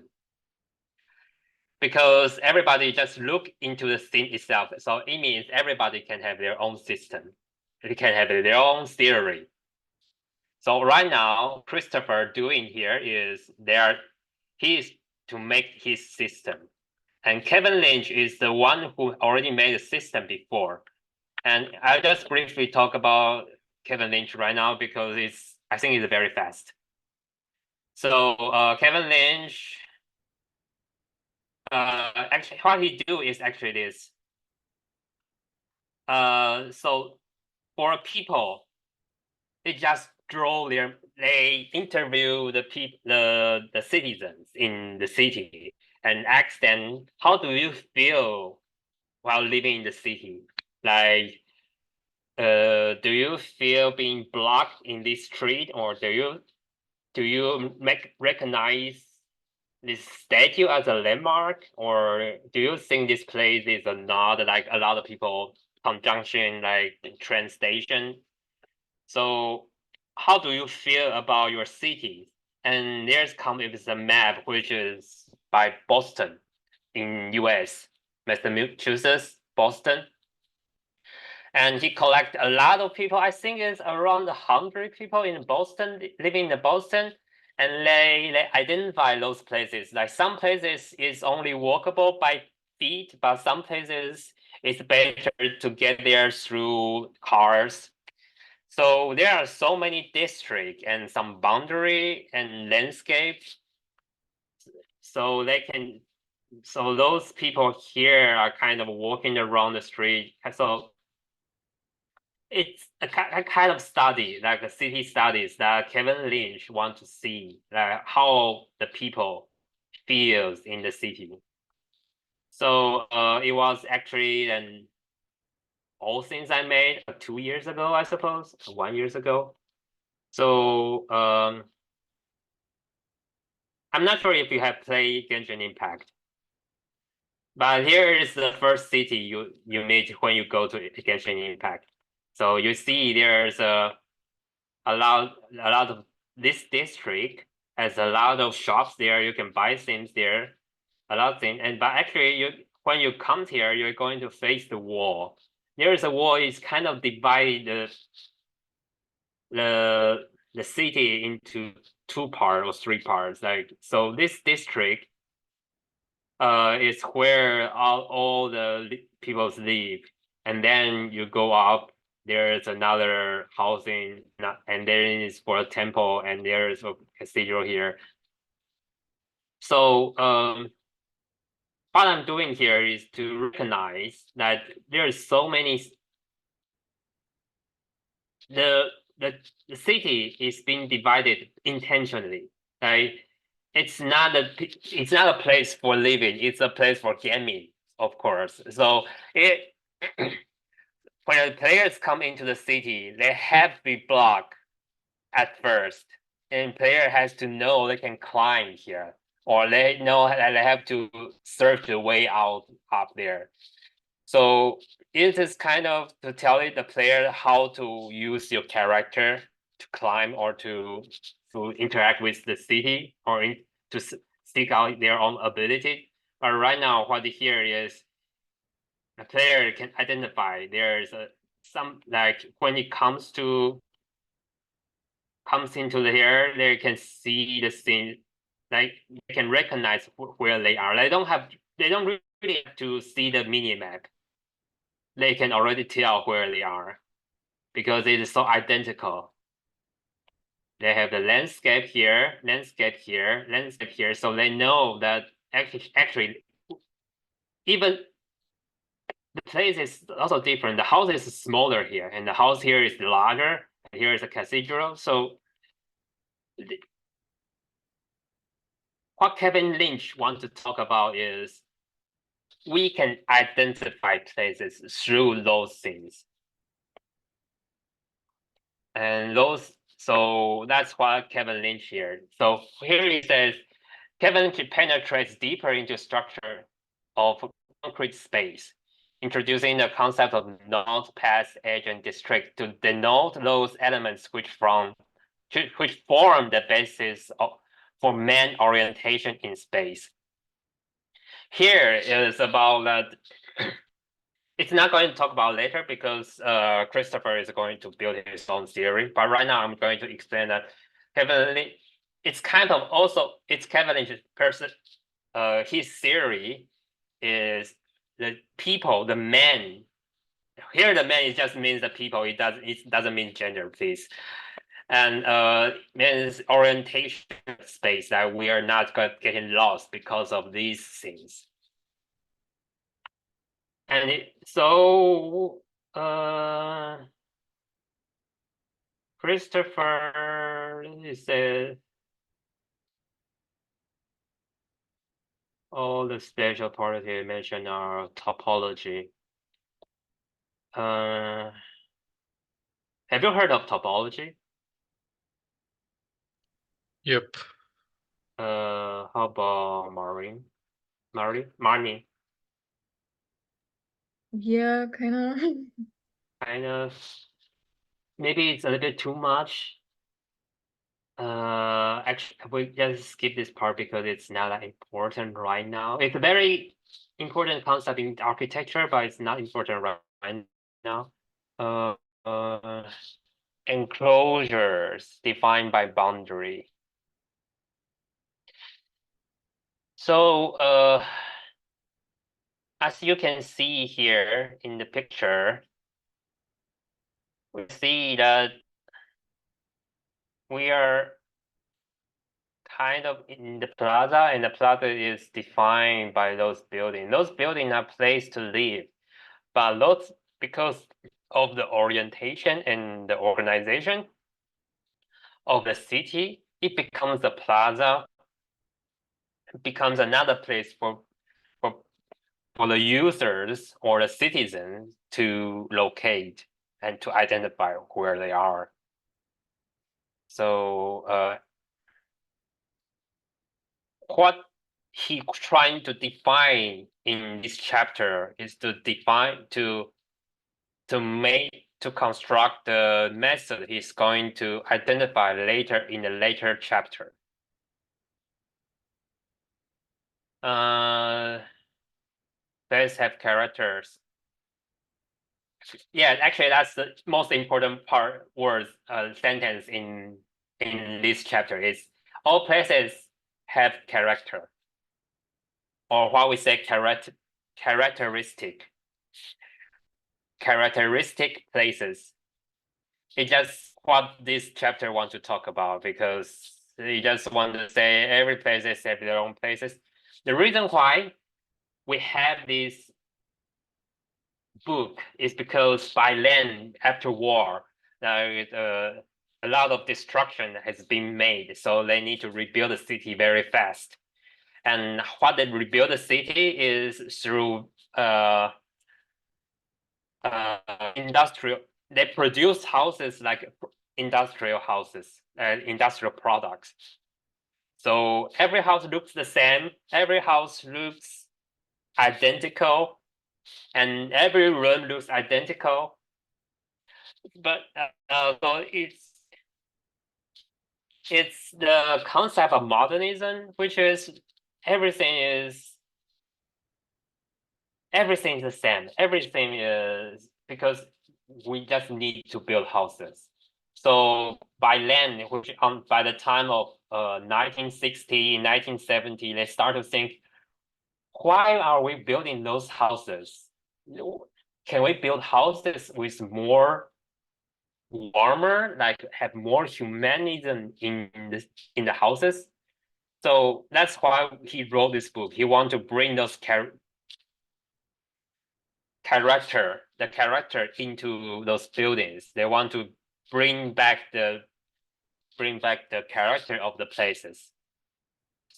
because everybody just look into the thing itself. So it means everybody can have their own system. They can have their own theory. So right now, Christopher doing here is he is to make his system. And Kevin Lynch is the one who already made a system before. And I'll just briefly talk about Kevin Lynch right now, because I think it's very fast. So Kevin Lynch, actually what he do is actually this. So for people, they just they interview the citizens in the city and ask them, how do you feel while living in the city? Like, do you feel being blocked in this street, or do you recognize this statue as a landmark, or do you think this place is not like a lot of people conjunction, like train station? So how do you feel about your city? And there's come with a map, which is by Boston in US, Massachusetts, Boston. And he collect a lot of people. I think it's around 100 people in Boston, living in Boston. And they identify those places. Like, some places is only walkable by feet, but some places it's better to get there through cars. So there are so many districts and some boundary and landscapes. So those people here are kind of walking around the street. So it's a kind of study, like a city studies that Kevin Lynch wants to see, like how the people feels in the city. So it was actually an old things I made 2 years ago, I suppose, 1 year ago. So I'm not sure if you have played Genshin Impact. But here is the first city you meet when you go to Genshin Impact. So you see there's a lot of this district has a lot of shops there. You can buy things there, a lot of things. But actually, when you come here, you're going to face the wall. There is a wall. It's kind of divide the city into 2 parts or 3 parts. Like so, this district is where all the people live, and then you go up. There's another housing, and there is for a temple, and there is a cathedral here. So what I'm doing here is to recognize that there is so many. The city is being divided intentionally. Right? It's not a place for living. It's a place for gaming, of course. So when the players come into the city, they have to be blocked at first, and player has to know they can climb here, or they know that they have to search the way out up there. So it is kind of to tell the player how to use your character to climb or to interact with the city or to seek out their own ability. But right now, what here is the player can identify there's some like when it comes into the here, they can see the scene, like they can recognize where they are. They don't really have to see the mini map. They can already tell where they are because it is so identical. They have the landscape here, landscape here, landscape here, so they know that actually even the place is also different. The house is smaller here, and the house here is larger. And here is a cathedral. So what Kevin Lynch wants to talk about is we can identify places through those things. And so that's what Kevin Lynch here. So here he says, Kevin Lynch penetrates deeper into structure of concrete space, introducing the concept of node, path, edge, and district to denote those elements which form the basis for man orientation in space. Here is about that. It's not going to talk about later because Christopher is going to build his own theory. But right now, I'm going to explain that Kevin Lynch, it's kind of also it's Kevin Lynch's person. His theory is the people, the men. Here, the man it just means the people. It doesn't mean gender, please. And means orientation space that we are not getting lost because of these things. And so Christopher said all the special properties mentioned are topology. Have you heard of topology? Yep. How about Marnie? Yeah, kind of. Kind of. Maybe it's a little bit too much. Actually, we just skip this part because it's not that important right now. It's a very important concept in architecture, but it's not important right now. Enclosures defined by boundary. So, as you can see here in the picture, we see that we are kind of in the plaza, and the plaza is defined by those buildings. Those buildings are places to live, but those, because of the orientation and the organization of the city, it becomes a plaza, it becomes another place for the users or the citizens to locate and to identify where they are. So what he trying to define in this chapter is to define to construct the method he's going to identify later in the later chapter. Places have characters. Yeah, actually, that's the most important sentence in this chapter is all places have character, or what we say characteristic places. It's just what this chapter wants to talk about, because you just want to say every places have their own places. The reason why we have this book is because by then, after war, a lot of destruction has been made, so they need to rebuild the city very fast. And what they rebuild the city is through industrial. They produce houses like industrial houses, industrial products. So every house looks the same. Every house looks identical, and every room looks identical. But so it's the concept of modernism, which is everything is the same. Everything is because we just need to build houses. So by then, by the time of 1960, 1970, they start to think, why are we building those houses? Can we build houses with more warmer, like have more humanism in the houses? So that's why he wrote this book. He want to bring those character into those buildings. They want to bring back the character of the places.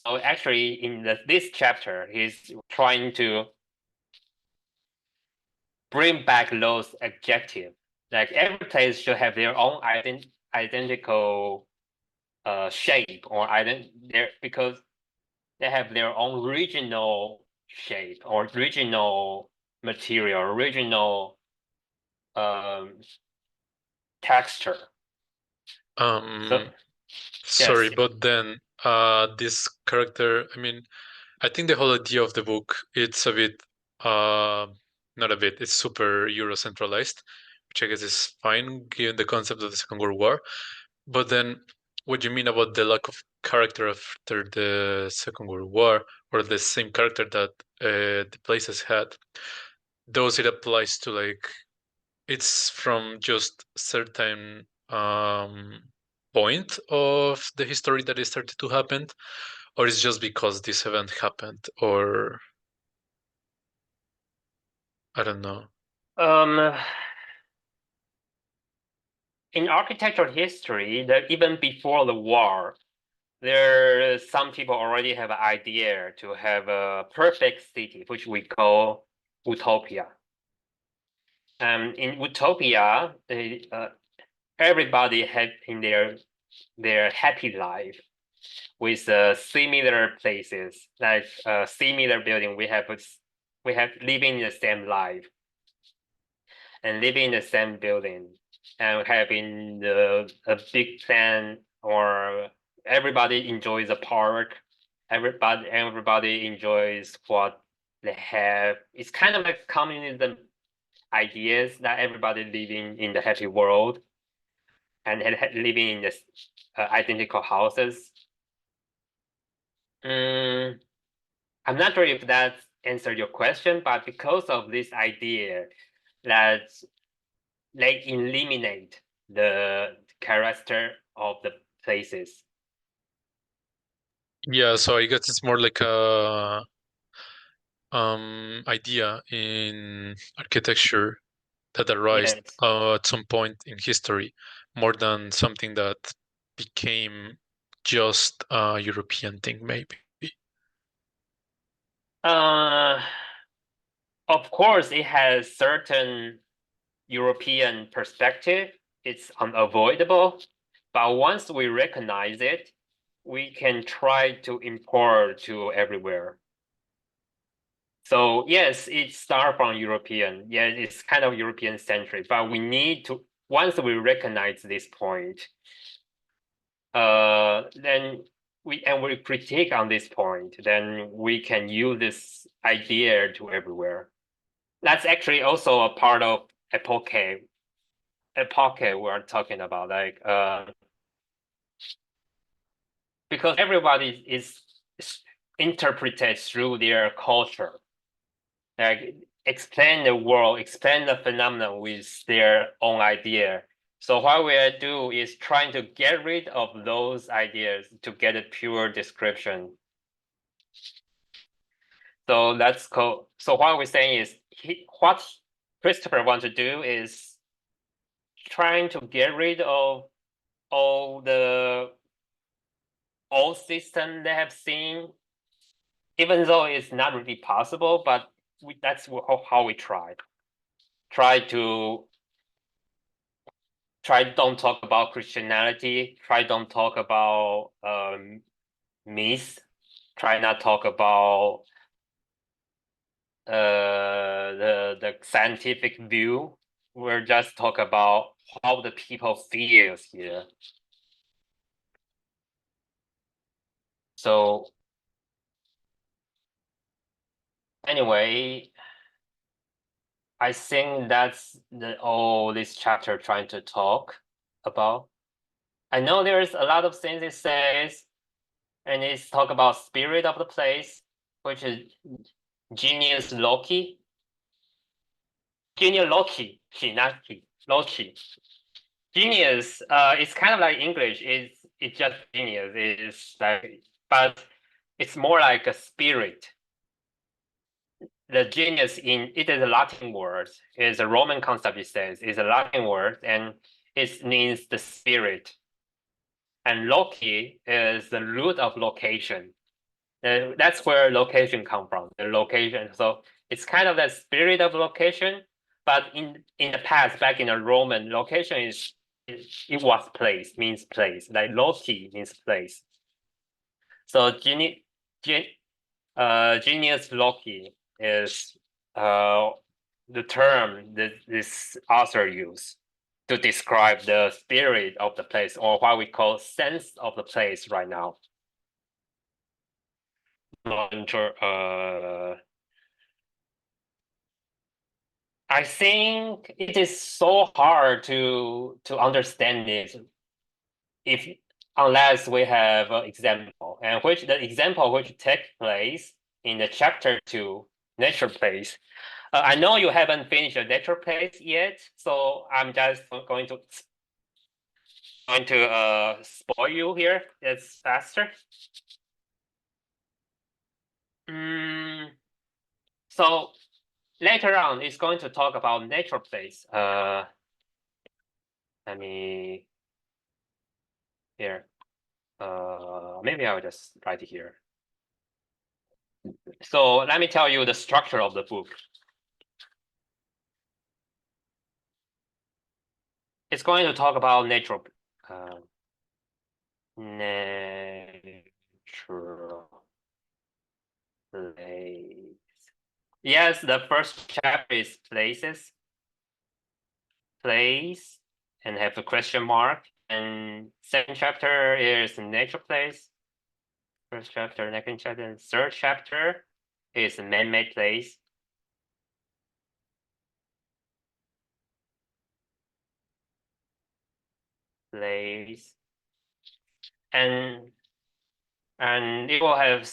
So actually, in this chapter, he's trying to bring back those adjectives. Like every place should have their own identical shape, or because they have their own regional shape or regional material, original texture. So, Sorry, yes. but then this character, I mean, I think the whole idea of the book, it's a bit, not a bit, it's super Eurocentralized, which I guess is fine given the concept of the Second World War. But then what do you mean about the lack of character after the Second World War, or the same character that the places had? Those it applies to, like, it's from just certain point of the history that it started to happen, or it's just because this event happened, or I don't know. In architectural history, that even before the war, some people already have an idea to have a perfect city, which we call utopia. In utopia, everybody had in their happy life with similar places, like similar building. We have living in the same life and living in the same building, and having a big plan, or everybody enjoys the park. Everybody enjoys what they have. It's kind of like communism ideas, that everybody living in the happy world and living in this identical houses. I'm not sure if that answered your question, but because of this idea that they eliminate the character of the places. Yeah, so I guess it's more like a idea in architecture that arose Yes. at some point in history, more than something that became just a European thing, maybe. Of course, it has certain European perspective. It's unavoidable, but once we recognize it, we can try to import to everywhere. So yes, it starts from European. Yeah, it's kind of European centric, but we need to, once we recognize this point, then we critique on this point, then we can use this idea to everywhere. That's actually also a part of epoche. Epoche we're talking about, like because everybody is interpreted through their culture, like explain the world, explain the phenomenon with their own idea. So what we do is trying to get rid of those ideas to get a pure description. So that's cool. So what we're saying is what Christopher wants to do is trying to get rid of all the old system they have seen, even though it's not really possible, but that's how we try. Don't talk about Christianity, don't talk about myths, try not talk about the scientific view. We're just talk about how the people feels here. So anyway, I think that's all this chapter trying to talk about. I know there's a lot of things it says, and it's talk about spirit of the place, which is genius Loci. Genius Loci, Loci. Genius, it's kind of like English. It's just genius. It's like, but it's more like a spirit. The genius it is a Latin word. It's a Roman concept. It says it's a Latin word, and it means the spirit. And Loci is the root of location. That's where location come from. The location. So it's kind of the spirit of location. But in the past, back in the Roman, location it was place, means place. Like Loci means place. So genius Loci is the term that this author used to describe the spirit of the place, or what we call sense of the place right now. I think it is so hard to understand this unless we have an example, and the example which takes place in the chapter 2, nature place. I know you haven't finished the nature place yet, so I'm just going to spoil you here. It's faster. So later on, it's going to talk about nature place. Let me here. Maybe I'll just write it here. So let me tell you the structure of the book. It's going to talk about nature. Nature place. Yes, the first chapter is places. Place, and have a question mark. And second chapter is nature place. First chapter, second chapter, and third chapter is man-made place. Place. And it will have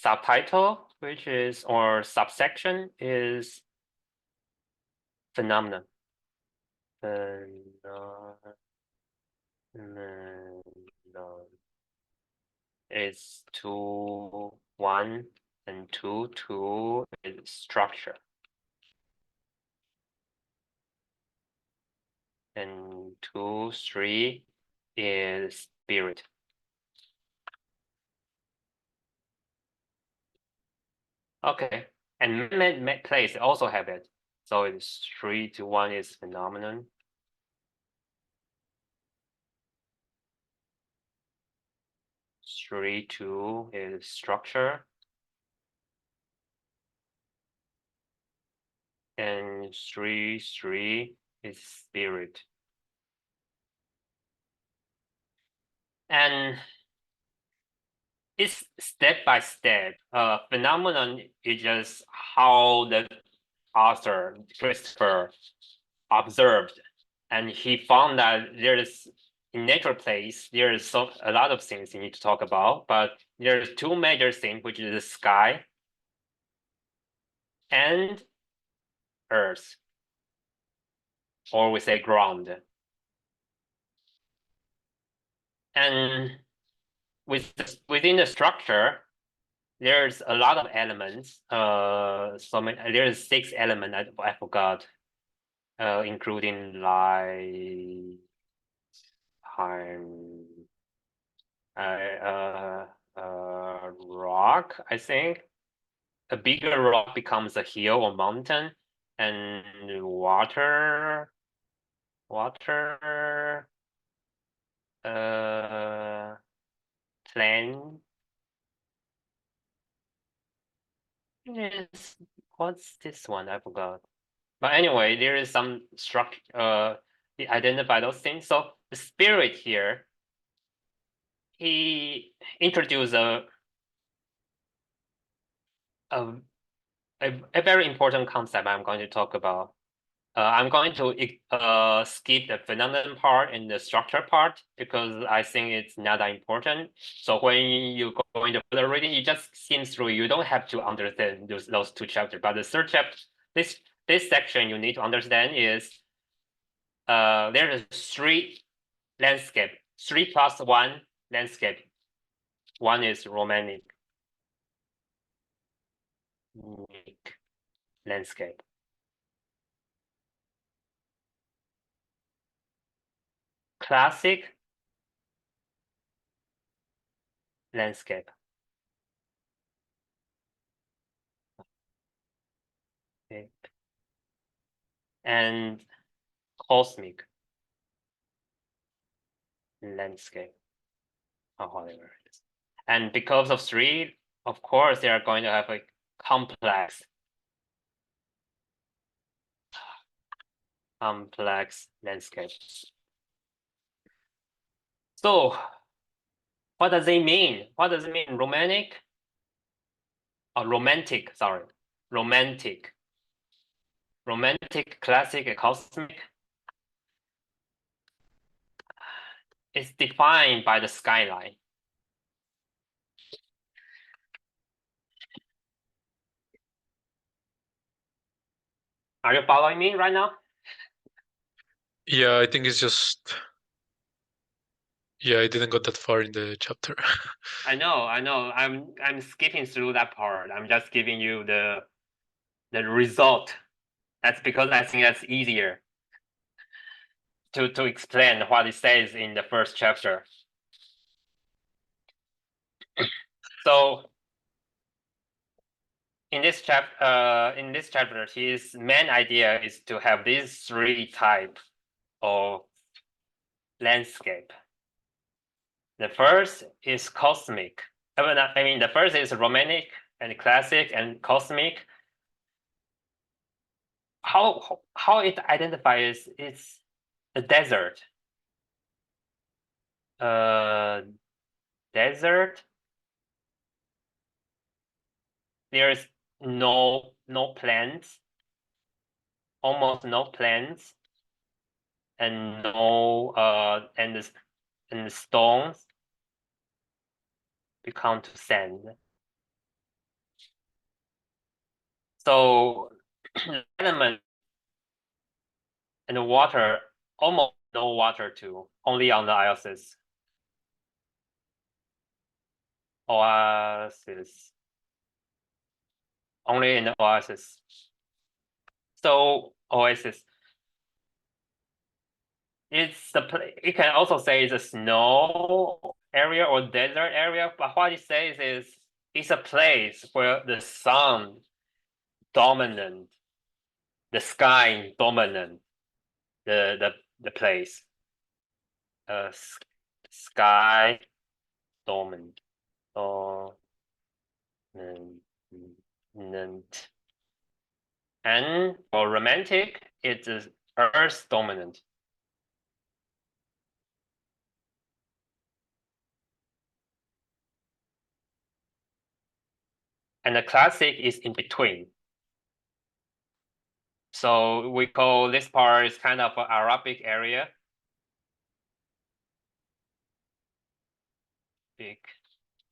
subtitle, which is, or subsection is phenomenon. Is 2, 1, and 2, 2 is structure. And 2, 3 is spirit. Okay, and man-made place also have it. So it's 3 to 1 is phenomenon. 3, 2 is structure. And 3, 3 is spirit. And it's step by step. Phenomenon is just how the author, Christopher, observed. And he found that there's, in natural place, there's a lot of things you need to talk about, but there's two major things, which is the sky and earth, or we say ground. And within the structure, there's a lot of elements. There's 6 elements I forgot, including light, time, rock, I think. A bigger rock becomes a hill or mountain, and water, plane. Yes, what's this one? I forgot. But anyway, there is some structure. He identify those things. So the spirit here, he introduced a very important concept I'm going to talk about. I'm going to skip the phenomenon part and the structure part because I think it's not that important. So when you go into further reading, you just skim through. You don't have to understand those 2 chapters. But the 3rd chapter, this section you need to understand is there is 3 landscape, 3 plus 1 landscape. One is romantic landscape. Classic landscape. Okay. And cosmic landscape, or whatever it is. And because of 3, of course, they are going to have a complex landscape. So what does it mean? What does it mean? Romantic, sorry. Romantic, classic, and cosmic. It's defined by the skyline. Are you following me right now? Yeah, I think it's just, yeah, I didn't go that far in the chapter. I know. I'm skipping through that part. I'm just giving you the result. That's because I think that's easier to explain what it says in the 1st chapter. So in this chapter, his main idea is to have these 3 types of landscape. The first is cosmic. I mean, the first is romantic and classic and cosmic. How it identifies it's a desert. Desert. There's no plants, almost no plants, and no and the stones become to sand. So element and the water, almost no water too, only on the oasis, only in the oasis. So oasis, it can also say it's a snow area or desert area, but what it says is it's a place where the sun dominant, the sky dominant, the place. Sky dominant. And for romantic, it is earth dominant. And the classic is in between. So we call this part is kind of an Arabic area. Big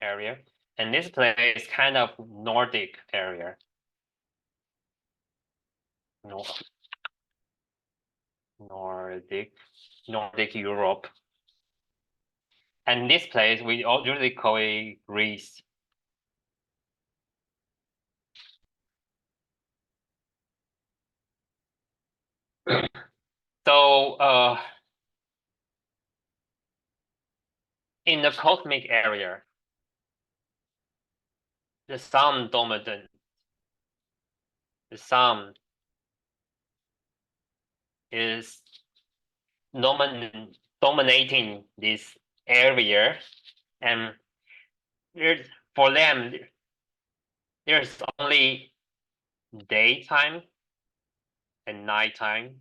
area. And this place is kind of Nordic area. Nordic Europe. And this place we usually call it Greece. So in the cosmic area, the sun dominant. The sun is dominating this area, and for them there's only daytime and nighttime.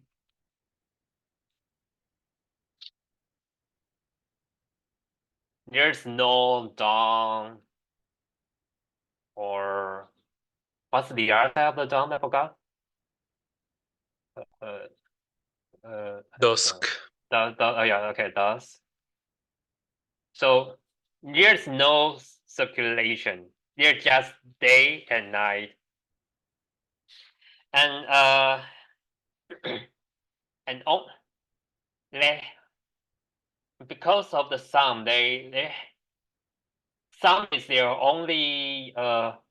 There's no dawn, or what's the other side of the dawn? I forgot. Dusk. Yeah, okay, dusk. So there's no circulation. There's just day and night. And and because of the sun, sun is their only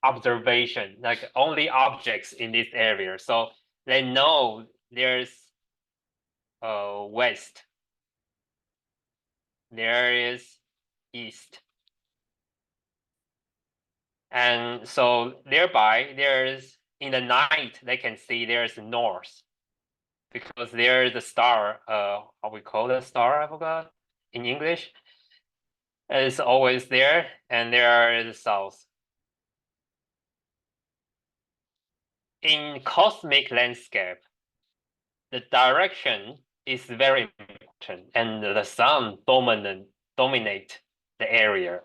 observation, like only objects in this area. So they know there's west, there is east, and so thereby there's in the night they can see there's north, because there is a star. How we call the star? I forgot in English. It's always there, and there is south. In cosmic landscape, the direction is very important, and the sun dominate the area,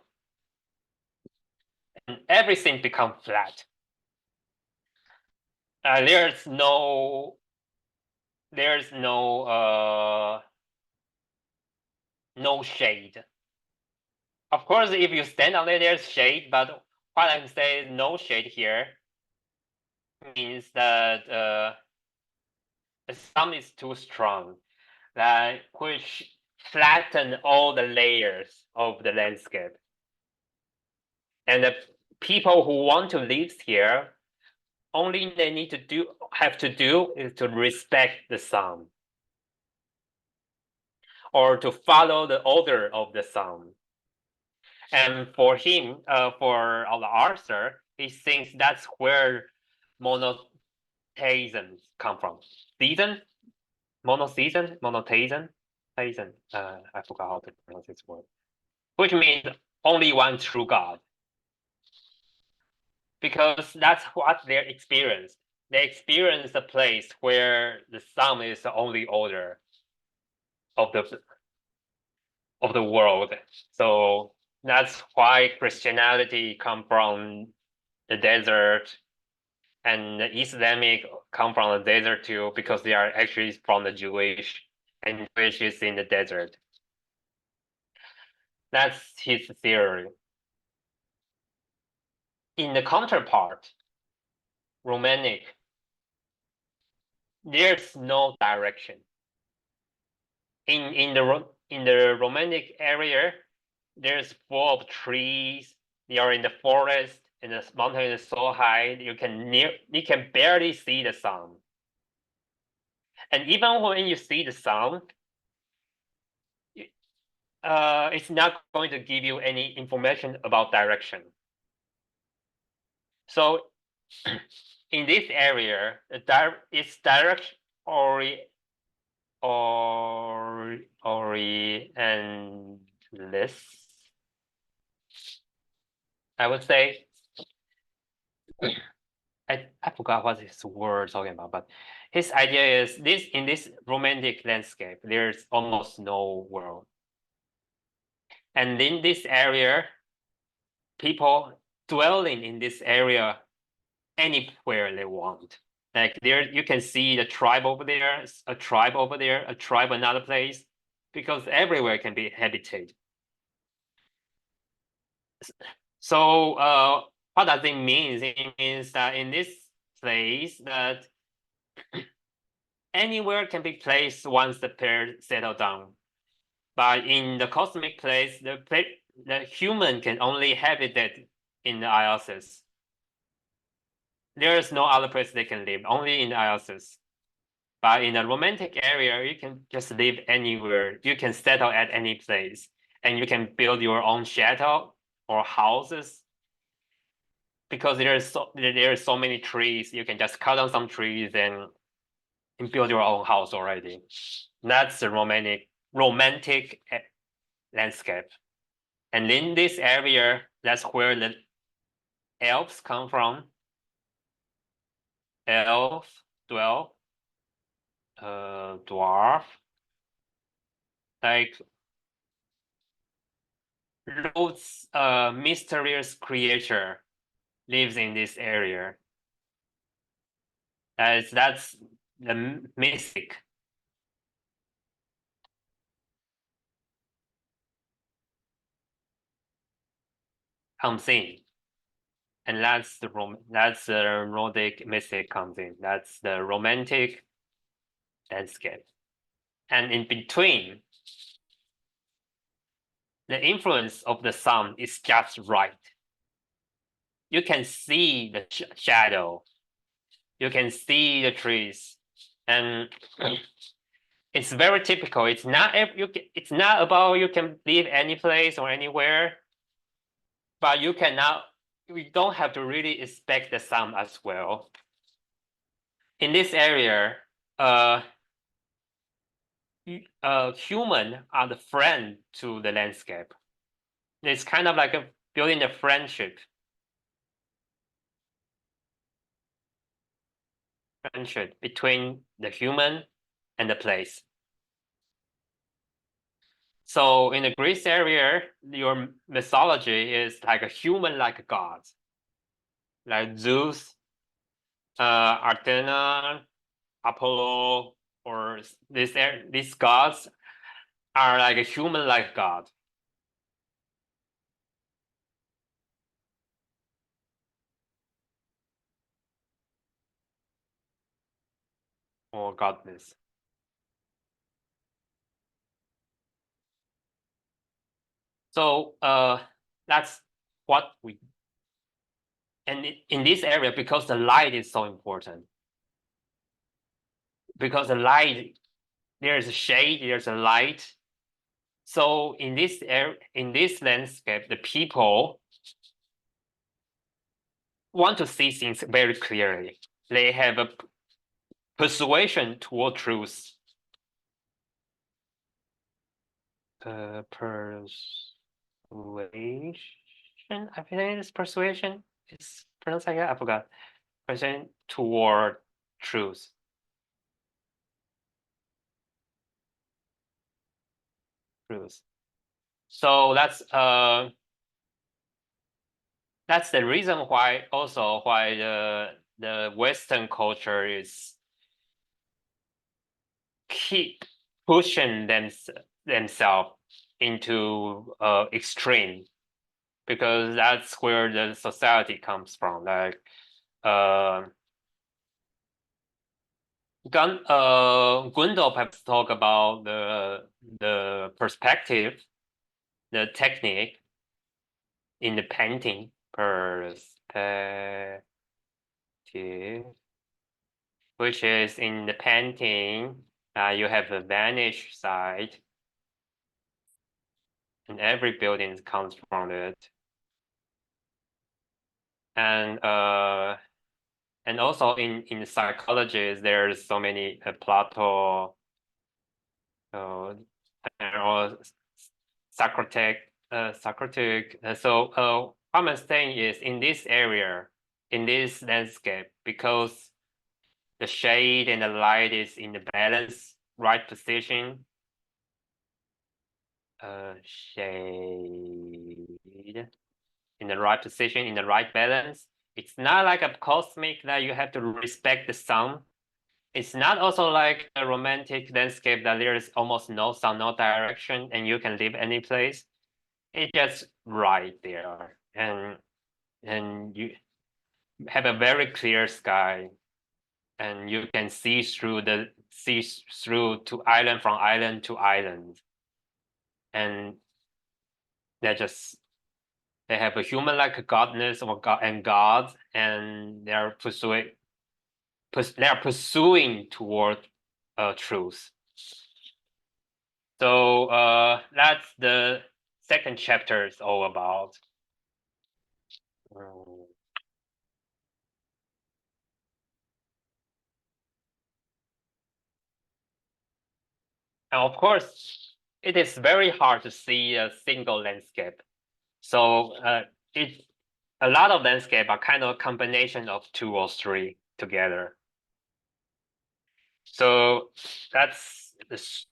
and everything becomes flat. There's no shade. Of course, if you stand on it, there's shade, but what I say no shade here means that the sun is too strong, that which flatten all the layers of the landscape. And the people who want to live here, only they need to have to do is to respect the sun, or to follow the order of the sun. And for him, for Arthur, he thinks that's where monotheism come from. Monotheism. I forgot how to pronounce this word, which means only one true God. Because that's what they experience. They experience a place where the sun is the only order of the world. So that's why Christianity come from the desert, and the Islamic come from the desert too, because they are actually from the Jewish, and Jewish is in the desert. That's his theory. In the counterpart, Romanic, there's no direction. In the Romanic area, there's full of trees. You are in the forest, and the mountain is so high you can barely see the sun. And even when you see the sun, it's not going to give you any information about direction. So in this area, it's direction and this. I would say, I forgot what his word talking about, but his idea is this: in this romantic landscape, there's almost no world, and in this area, people dwelling in this area anywhere they want. Like there, you can see the tribe over there, a tribe over there, a tribe another place, because everywhere can be habitat. So what does it mean? It means that in this place that anywhere can be placed once the pair settle down. But in the cosmic place, the human can only habitat in the iosis. There is no other place they can live, only in the iosis. But in the romantic area, you can just live anywhere. You can settle at any place, and you can build your own chateau or houses. Because there are so many trees, you can just cut down some trees and build your own house already. That's the romantic landscape. And in this area, that's where the elves come from. Elf, dwarf, like those mysterious creature lives in this area. That's the mystic. Comes in. And that's the Nordic mystic comes in. That's the romantic landscape. And in between, the influence of the sun is just right. You can see the shadow. You can see the trees, and it's very typical. It's not about you can live any place or anywhere, but you don't have to really expect the sun as well. In this area, human are the friend to the landscape. It's kind of like building a friendship between the human and the place. So in the Greece area, your mythology is like a human, like a god, like Zeus, Athena, Apollo, or these gods are like a human, like god. Or godness. So that's what we, and in this area, because the light is so important, because the light, there's a shade, there's a light. So in this landscape, the people want to see things very clearly. They have a persuasion toward truth. Persuasion, I think it's persuasion. It's pronounced like that. I forgot. Persuasion toward truth. So that's the reason why the Western culture is keep pushing themselves into extreme, because that's where the society comes from. Like Gundolf has talked about the perspective, the technique in the painting. Perspective, which is in the painting, you have the vanish side, and every building comes from it. And also in psychology, there's so many Plato, or Socratic. So what I'm saying is in this area, in this landscape, because the shade and the light is in the balance, right position. Shade in the right position, in the right balance. It's not like a cosmic that you have to respect the sun. It's not also like a romantic landscape that there is almost no sun, no direction, and you can live any place. It's just right there, and you have a very clear sky, and you can see through to island from island to island, and they have a human like godness or god and gods, and they are pursuing toward truth. So that's the second chapter is all about. And of course, it is very hard to see a single landscape. So a lot of landscape are kind of a combination of two or three together. So that's this.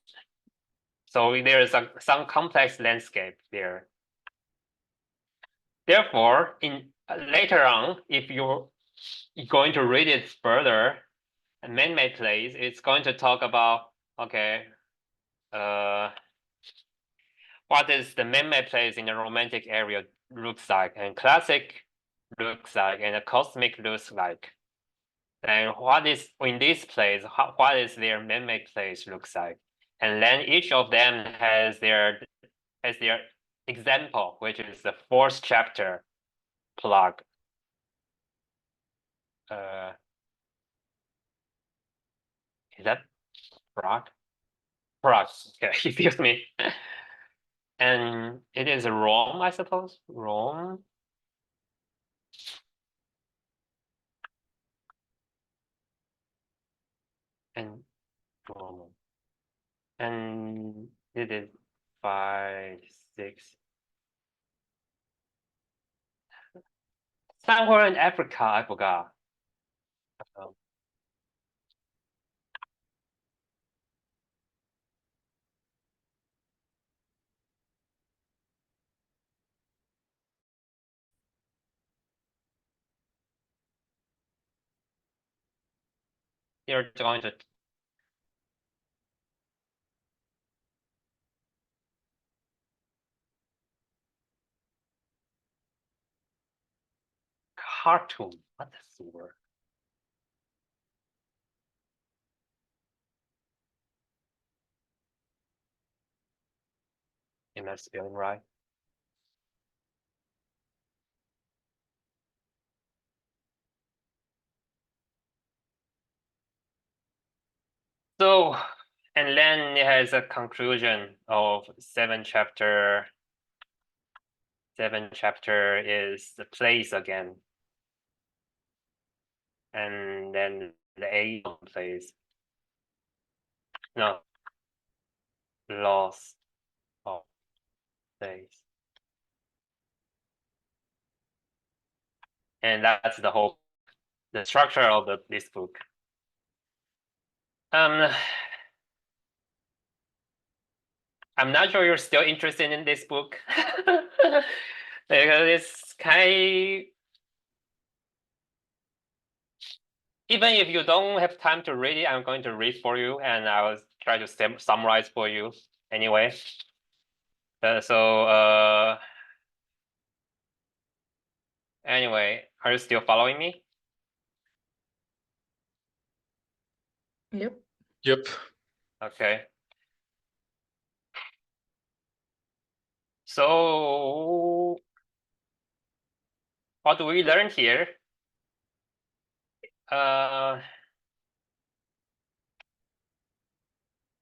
So there is some complex landscape there. Therefore, in later on, if you're going to read it further, a man-made place, it's going to talk about, okay, what is the man-made place in the romantic area looks like, and classic looks like, and a cosmic looks like. And what is in this place, what is their man-made place looks like. And then each of them has their example, which is the fourth chapter plug. Is that Prague? Prague, okay, excuse me. And it is Rome, I suppose. Rome. And Rome. And it is 5, 6. Somewhere in Africa, I forgot. You're going to Khartoum. What is the word? Am I spelling right? So, and then it has a conclusion of 7 chapter. 7 chapter is the place again. And then the 8 place. No. Loss of place. And that's the structure of this book. I'm not sure you're still interested in this book because it's even if you don't have time to read it, I'm going to read for you, and I will try to summarize for you anyway. Anyway, are you still following me? Yep. Yep. Okay. So what do we learn here? The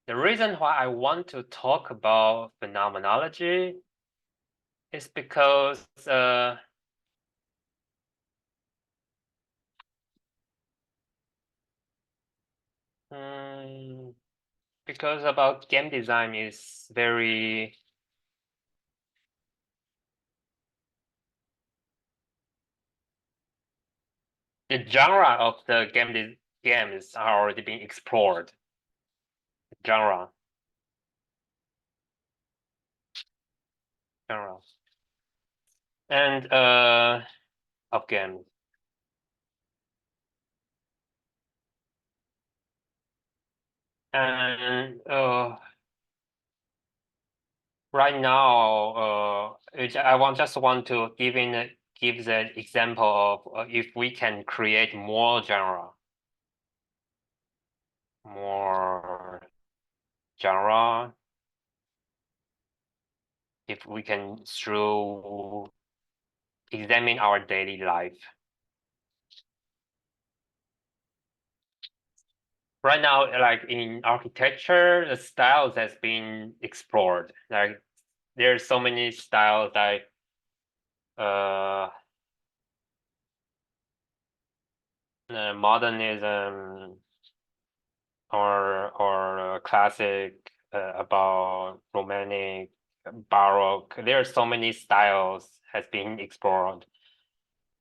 reason why I want to talk about phenomenology is because about game design is very the genre of the games are already being explored. Genre. And of games. And right now, I just want to give the example of if we can create more genre, if we can through examine our daily life. Right now, like in architecture, the styles has been explored. Like there's so many styles like modernism or classic, about romantic, baroque. There are so many styles has been explored.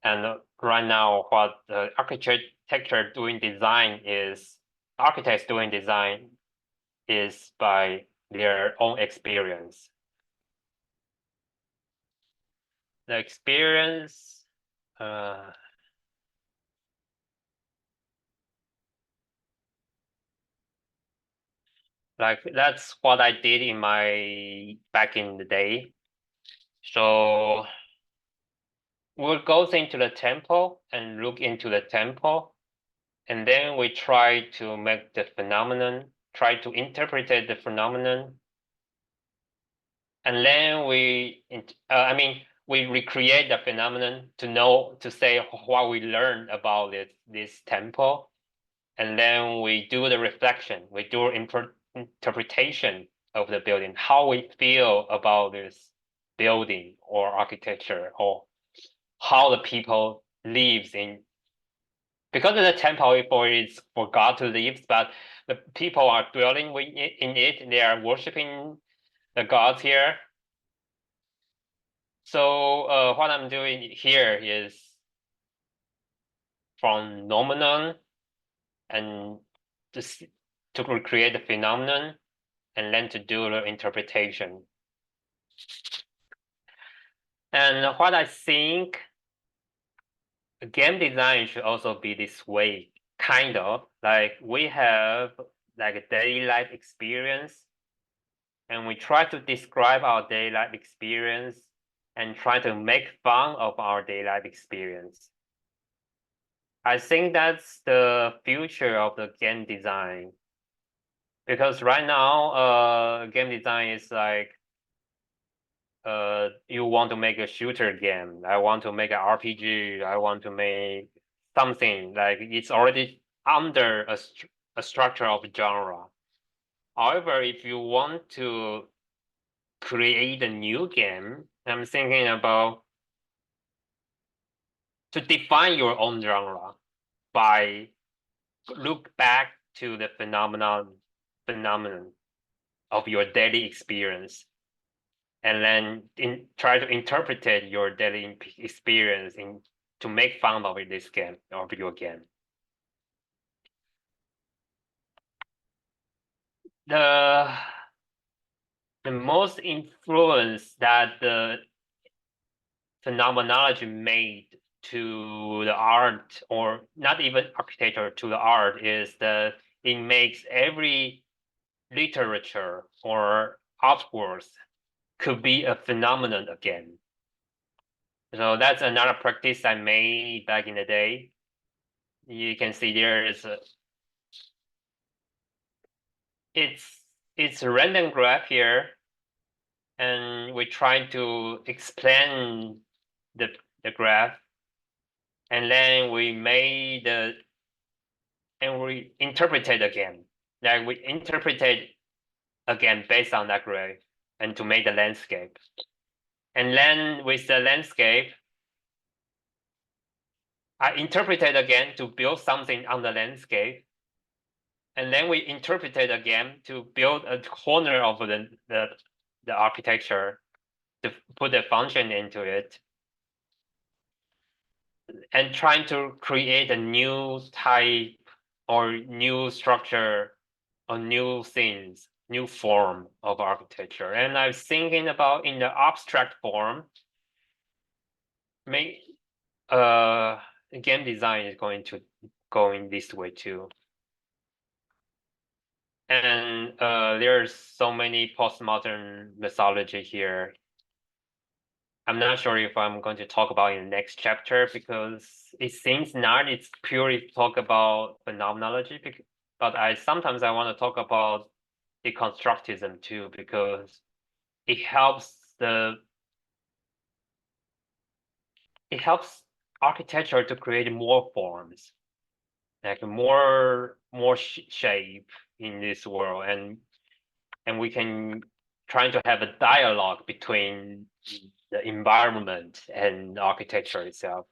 And right now, what the architects doing design is by their own experience. The experience, like that's what I did back in the day. So we'll go into the temple and look into the temple, and then we try to make the phenomenon, try to interpret the phenomenon, and then we recreate the phenomenon to say what we learned about this temple, and then we do the reflection, we do interpretation of the building, how we feel about this building or architecture, or how the people lives in. Because the temple is for God to live, but the people are dwelling in it. They are worshiping the gods here. So what I'm doing here is from phenomenon and to recreate the phenomenon, and then to do the interpretation. And what I think game design should also be this way, kind of like we have like a daily life experience, and we try to describe our daily life experience and try to make fun of our daily life experience. I think that's the future of the game design, because right now, game design is like, you want to make a shooter game, I want to make an RPG, I want to make something like it's already under a structure of genre. However, if you want to create a new game, I'm thinking about to define your own genre by look back to the phenomenon of your daily experience, and then try to interpret your daily experience to make fun of this game or video game. The most influence that the phenomenology made to the art, or not even architecture, to the art, is that it makes every literature or artworks could be a phenomenon again. So that's another practice I made back in the day. You can see there is it's a random graph here, and we try to explain the graph, and then we interpreted again. Like we interpreted again based on that graph, and to make the landscape. And then with the landscape, I interpreted again to build something on the landscape. And then we interpreted again to build a corner of the architecture, to put a function into it. and trying to create a new type or new structure or new things, new form of architecture. And I'm thinking about in the abstract form, make game design is going to go in this way too. And there's so many postmodern mythology here. I'm not sure if I'm going to talk about in the next chapter because it seems not it's purely talk about phenomenology, but sometimes I want to talk about deconstructism too because it helps architecture to create more forms, like more shape in this world, and we can try to have a dialogue between the environment and architecture itself.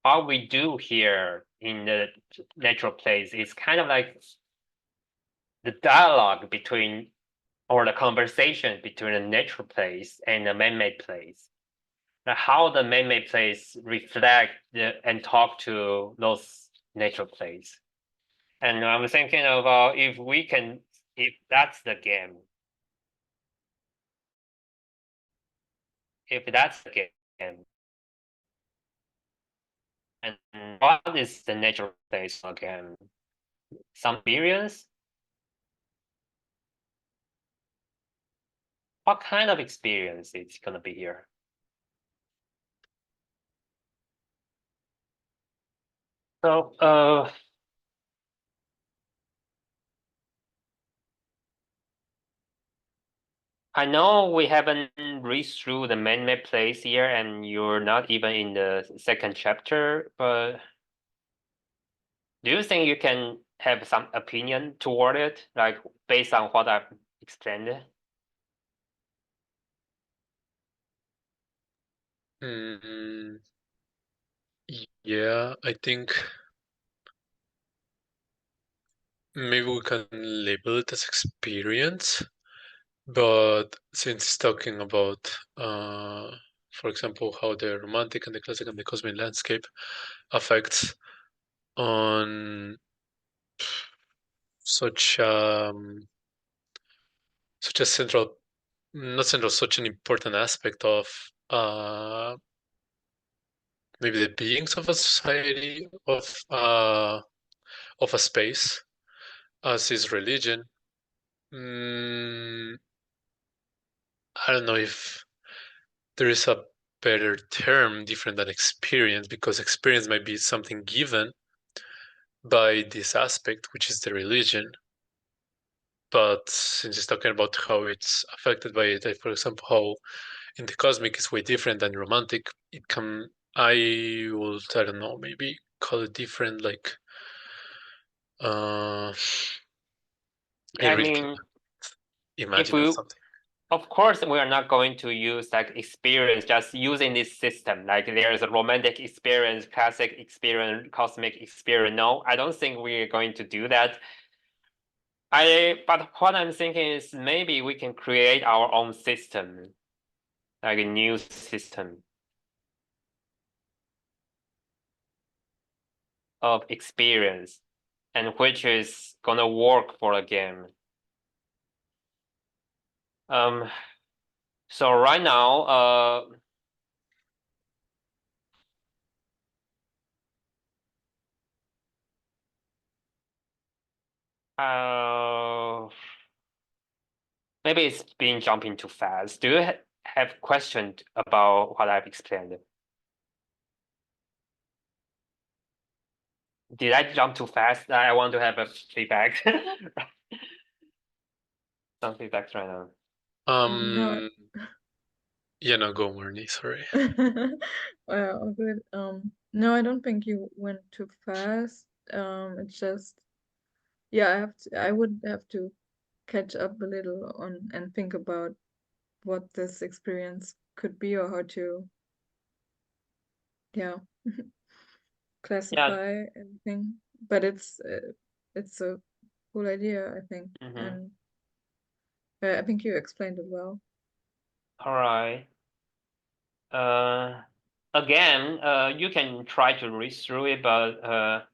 What we do here in the natural place is kind of like the dialogue between or the conversation between a natural place and a man-made place. How the man-made place reflect and talk to those natural place. And I'm thinking about if that's the game, and what is the natural place again? Some experience? What kind of experience is gonna be here? So I know we haven't read through the man-made place here, and you're not even in the second chapter, but do you think you can have some opinion toward it, like based on what I've explained? Yeah, I think maybe we can label it as experience, but since it's talking about, for example, how the romantic and the classic and the cosmic landscape affects on such such a central, not central, such an important aspect of maybe the beings of a society, of a space, as is religion. I don't know if there is a better term different than experience, because experience might be something given by this aspect, which is the religion. But since it's talking about how it's affected by it, like for example, how in the cosmic is way different than romantic, it can, I don't know, maybe call it different, like I I really mean, can't imagine something. of course, we are not going to use like experience just using this system. Like there's a romantic experience, classic experience, cosmic experience. No, I don't think we're going to do that. But what I'm thinking is maybe we can create our own system, like a new system of experience, and which is gonna work for a game. So right now, maybe it's been jumping too fast. Do you have questions about what I've explained? Did I jump too fast? I want to have a feedback. Some feedback right now. No. Yeah, no, go Marnie, sorry. Well, good. No, I don't think you went too fast. It's just, yeah, I would have to catch up a little on and think about what this experience could be or how to, yeah, classify everything. But it's a cool idea, I think, and I think you explained it well. All right. again, you can try to read through it, but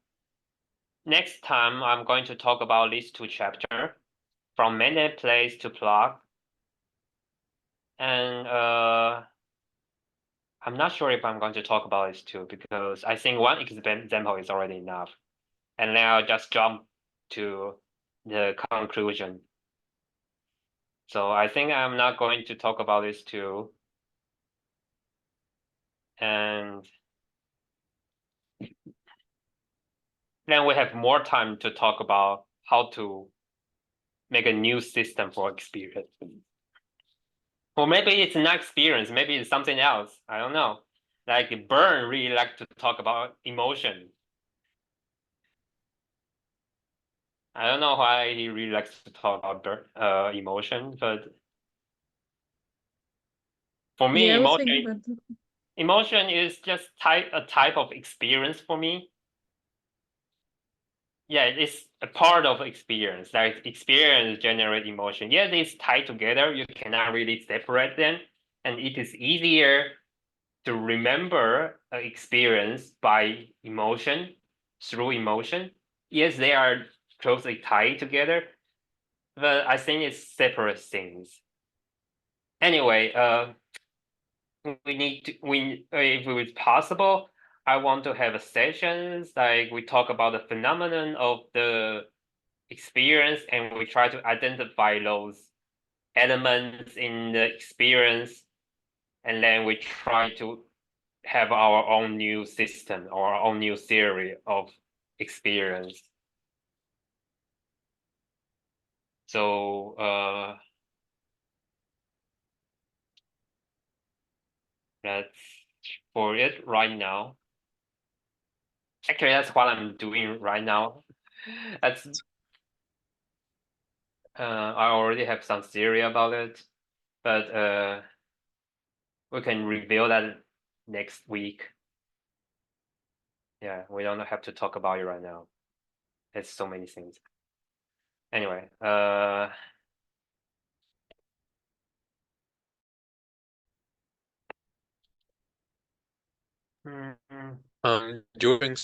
next time I'm going to talk about these two chapters, from mandate place to plug. And I'm not sure if I'm going to talk about this too, because I think one example is already enough. And then I'll just jump to the conclusion. So I think I'm not going to talk about this too. And then we have more time to talk about how to make a new system for experience. Or maybe it's not experience, maybe it's something else. I don't know. Like Byrne really like to talk about emotion. I don't know why he really likes to talk about emotion, but for me, Yeah, I was thinking about that. emotion is just a type of experience for me. Yeah, it's a part of experience. Like experience generate emotion. Yes, it's tied together. You cannot really separate them, and it is easier to remember an experience by emotion, through emotion. Yes, they are closely tied together, but I think it's separate things. Anyway, we need to, if it's possible, I want to have sessions like we talk about the phenomenon of the experience, and we try to identify those elements in the experience, and then we try to have our own new system or our own new theory of experience. So that's for it right now. Actually, that's what I'm doing right now. That's I already have some theory about it, but we can reveal that next week. Yeah, we don't have to talk about it right now. It's so many things. Anyway, During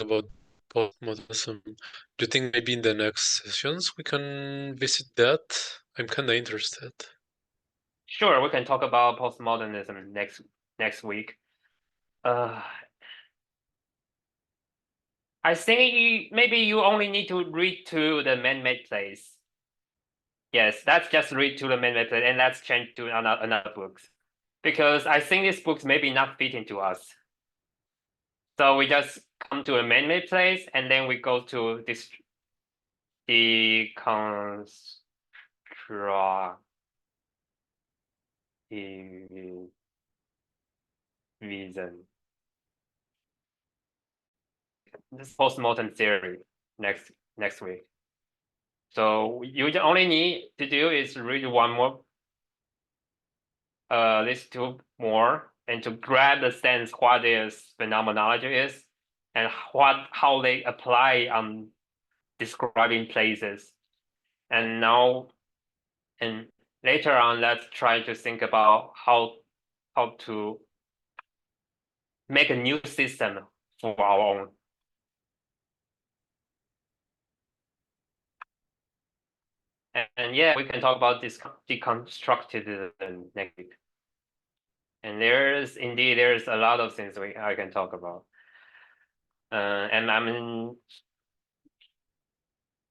about postmodernism, do you think maybe in the next sessions we can visit that? I'm kind of interested. sure, we can talk about postmodernism next week. I think maybe you only need to read to the man-made place. Yes, that's just read to the man-made place, and let's change to another books, because I think these books maybe not fitting to us. So we just come to a man-made place, and then we go to this deconstruct reason. This postmodern theory next week. So you only need to do is read one more, these two more, and to grab the sense what is phenomenology is, and how they apply on describing places. And now and later on, let's try to think about how to make a new system for our own. And yeah, we can talk about this deconstructed next week. And there's a lot of things I can talk about. And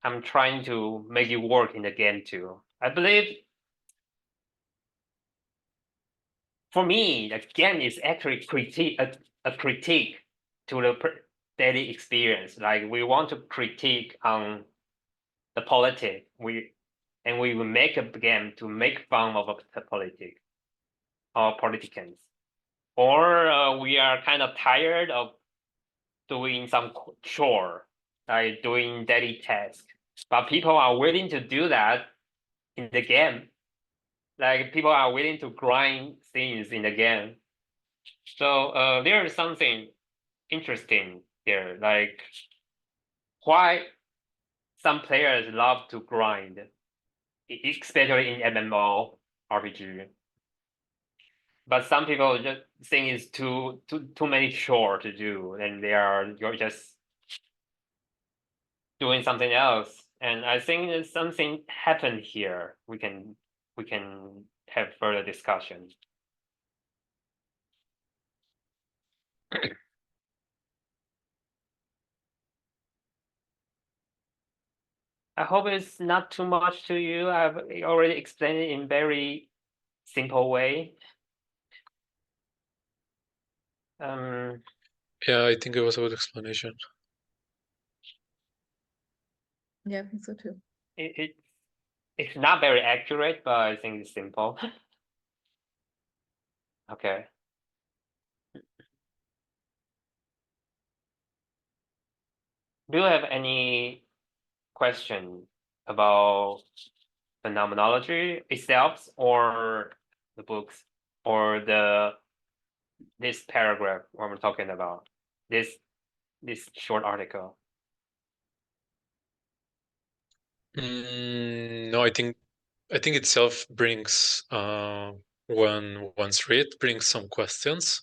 I'm trying to make it work in the game too. I believe for me, the game is actually a critique to the daily experience. Like we want to critique on the politics. We will make a game to make fun of the politics or politicians. Or we are kind of tired of doing some chore, like doing daily tasks. But people are willing to do that in the game. Like people are willing to grind things in the game. So there is something interesting there. Like why some players love to grind, especially in MMO RPG. but some people just think it's too many chore to do, and you're just doing something else. And I think that something happened here. We can have further discussion. I hope it's not too much to you. I've already explained it in very simple way. Yeah, I think it was a good explanation. Yeah, I think so too. It's not very accurate, but I think it's simple. Okay. Do you have any question about phenomenology itself, or the books, or this paragraph what we're talking about, this short article? No, I think itself brings when one's read brings some questions,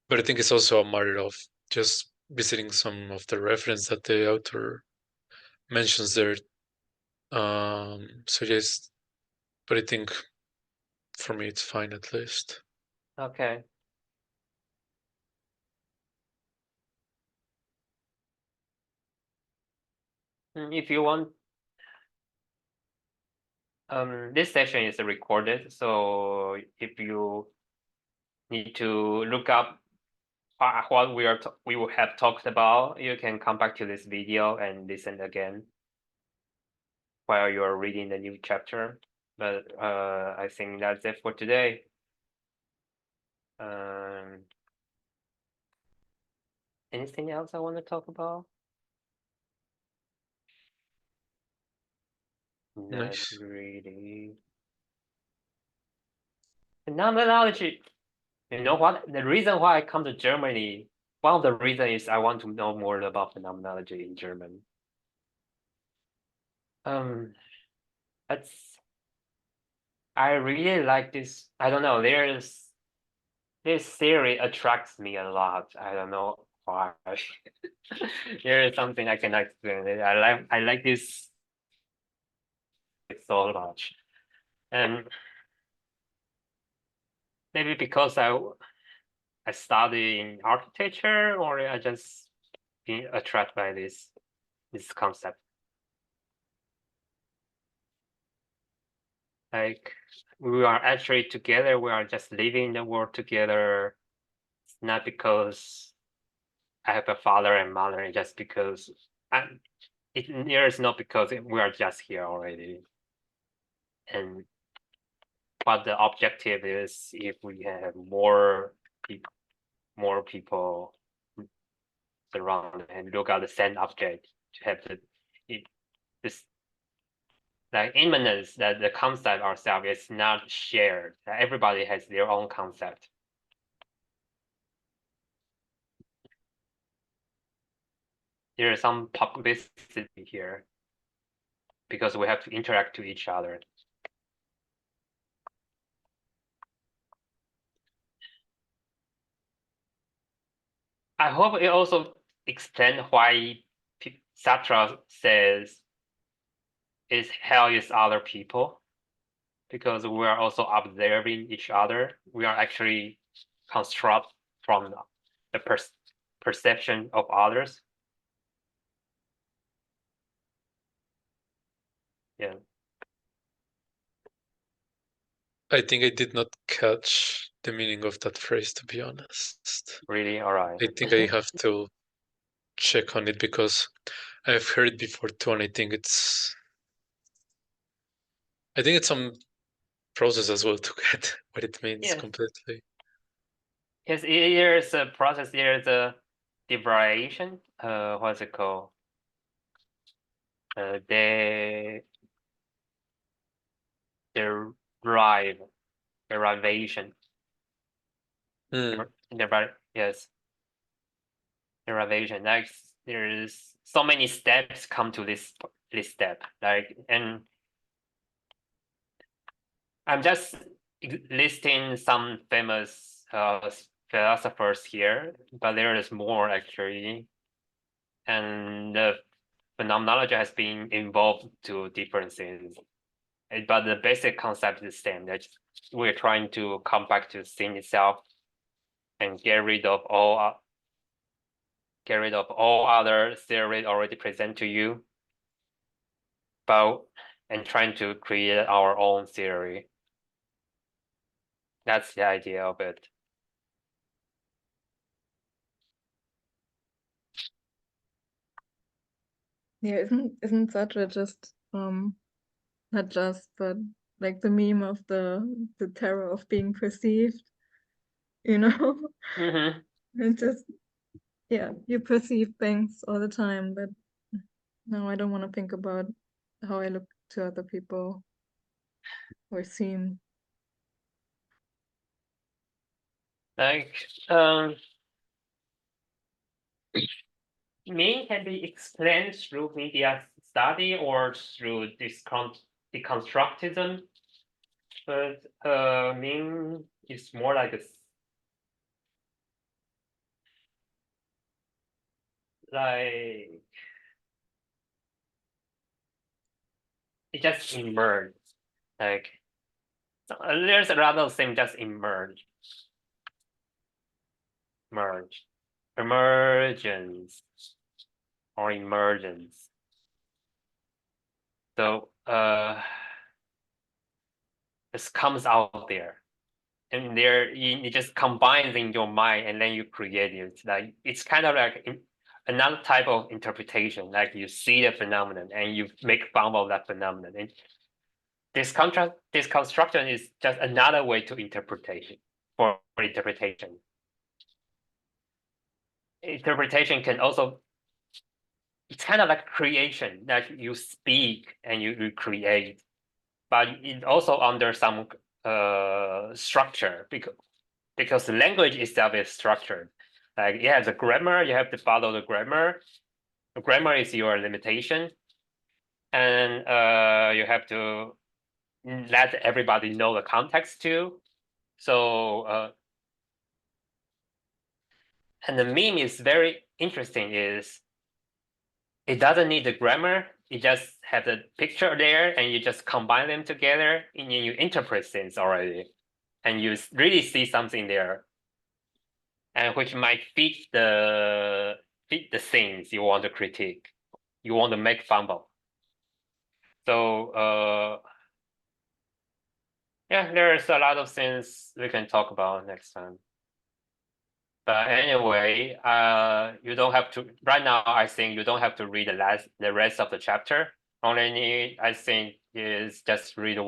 but I think it's also a matter of just visiting some of the reference that the author mentions there. So yes, but I think for me it's fine at least. Okay. If you want, this session is recorded, so if you need to look up what we will have talked about, you can come back to this video and listen again while you're reading the new chapter. But I think that's it for today. Anything else I want to talk about? Nice. Not really. Phenomenology. You know what? The reason why I come to Germany, one of the reasons is I want to know more about phenomenology in German. That's I really like this. I don't know. This theory attracts me a lot. I don't know why. There is something I cannot explain. I like this so much, and maybe because I study in architecture, or I just been attracted by this concept. Like we are actually together. We are just living in the world together. It's not because I have a father and mother, and just because there is not because we are just here already. And what the objective is, if we have more people around and look at the same object, to have this like immanence, that the concept ourselves is not shared. Everybody has their own concept. There is some publicity here because we have to interact to each other. I hope it also explains why Sartre says is hell is other people, because we are also observing each other. We are actually construct from the perception of others. Yeah. I think I did not catch the meaning of that phrase, to be honest. Really? All right. I think I have to check on it because I've heard it before too, and I think it's some process as well to get what it means. Yes. Completely. Yes, there's a process. There's a derivation. What's it called? Derivation. Yes, derivation. Like there's so many steps come to this step. Like, and I'm just listing some famous philosophers here, but there is more actually, and the phenomenology has been involved to different things, but the basic concept is the same. That we're trying to come back to the thing itself and get rid of all other theories already present to you, and trying to create our own theory. That's the idea of it. Yeah, isn't Sartre just not just, but like the meme of the terror of being perceived, you know? Mm-hmm. It's just, yeah, you perceive things all the time, but no, I don't want to think about how I look to other people or seem. Like, meaning can be explained through media study or through deconstructism, but meaning is more like it just emerged. Like, there's a lot of things just emerge, emergence or emergence. So this comes out there, and there it just combines in your mind, and then you create it. Like, it's kind of like another type of interpretation. Like, you see the phenomenon and you make fun of that phenomenon. And this construction is just another way to interpretation. Interpretation can also, it's kind of like creation, that you speak and you create, but it also under some structure, because the language itself is structured. Like, you have the grammar, you have to follow the grammar. The grammar is your limitation, and you have to let everybody know the context too. So and the meme is very interesting. Is it doesn't need the grammar. You just have the picture there, and you just combine them together, and you interpret things already, and you really see something there, and which might fit the things you want to critique, you want to make fun of. So yeah, there's a lot of things we can talk about next time. But anyway, you don't have to right now. I think you don't have to read the rest of the chapter. Only need, I think, is just read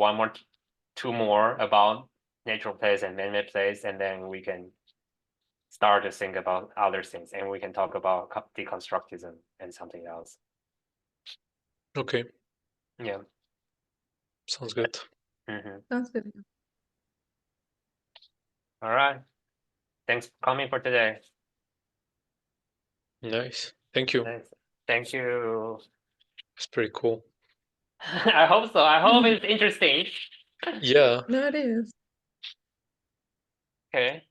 two more about natural place and man-made place, and then we can start to think about other things, and we can talk about deconstructism and something else. Okay. Yeah. Sounds good. Mm-hmm. Sounds good. All right. Thanks for coming for today. Nice. Thank you. Thanks. Thank you. It's pretty cool. I hope so. I hope it's interesting. Yeah. No, it is. Okay.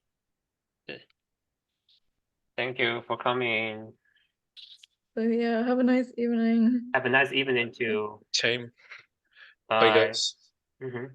Thank you for coming. So yeah, have a nice evening. Have a nice evening too. Same. Bye. Bye, guys. Mm-hmm.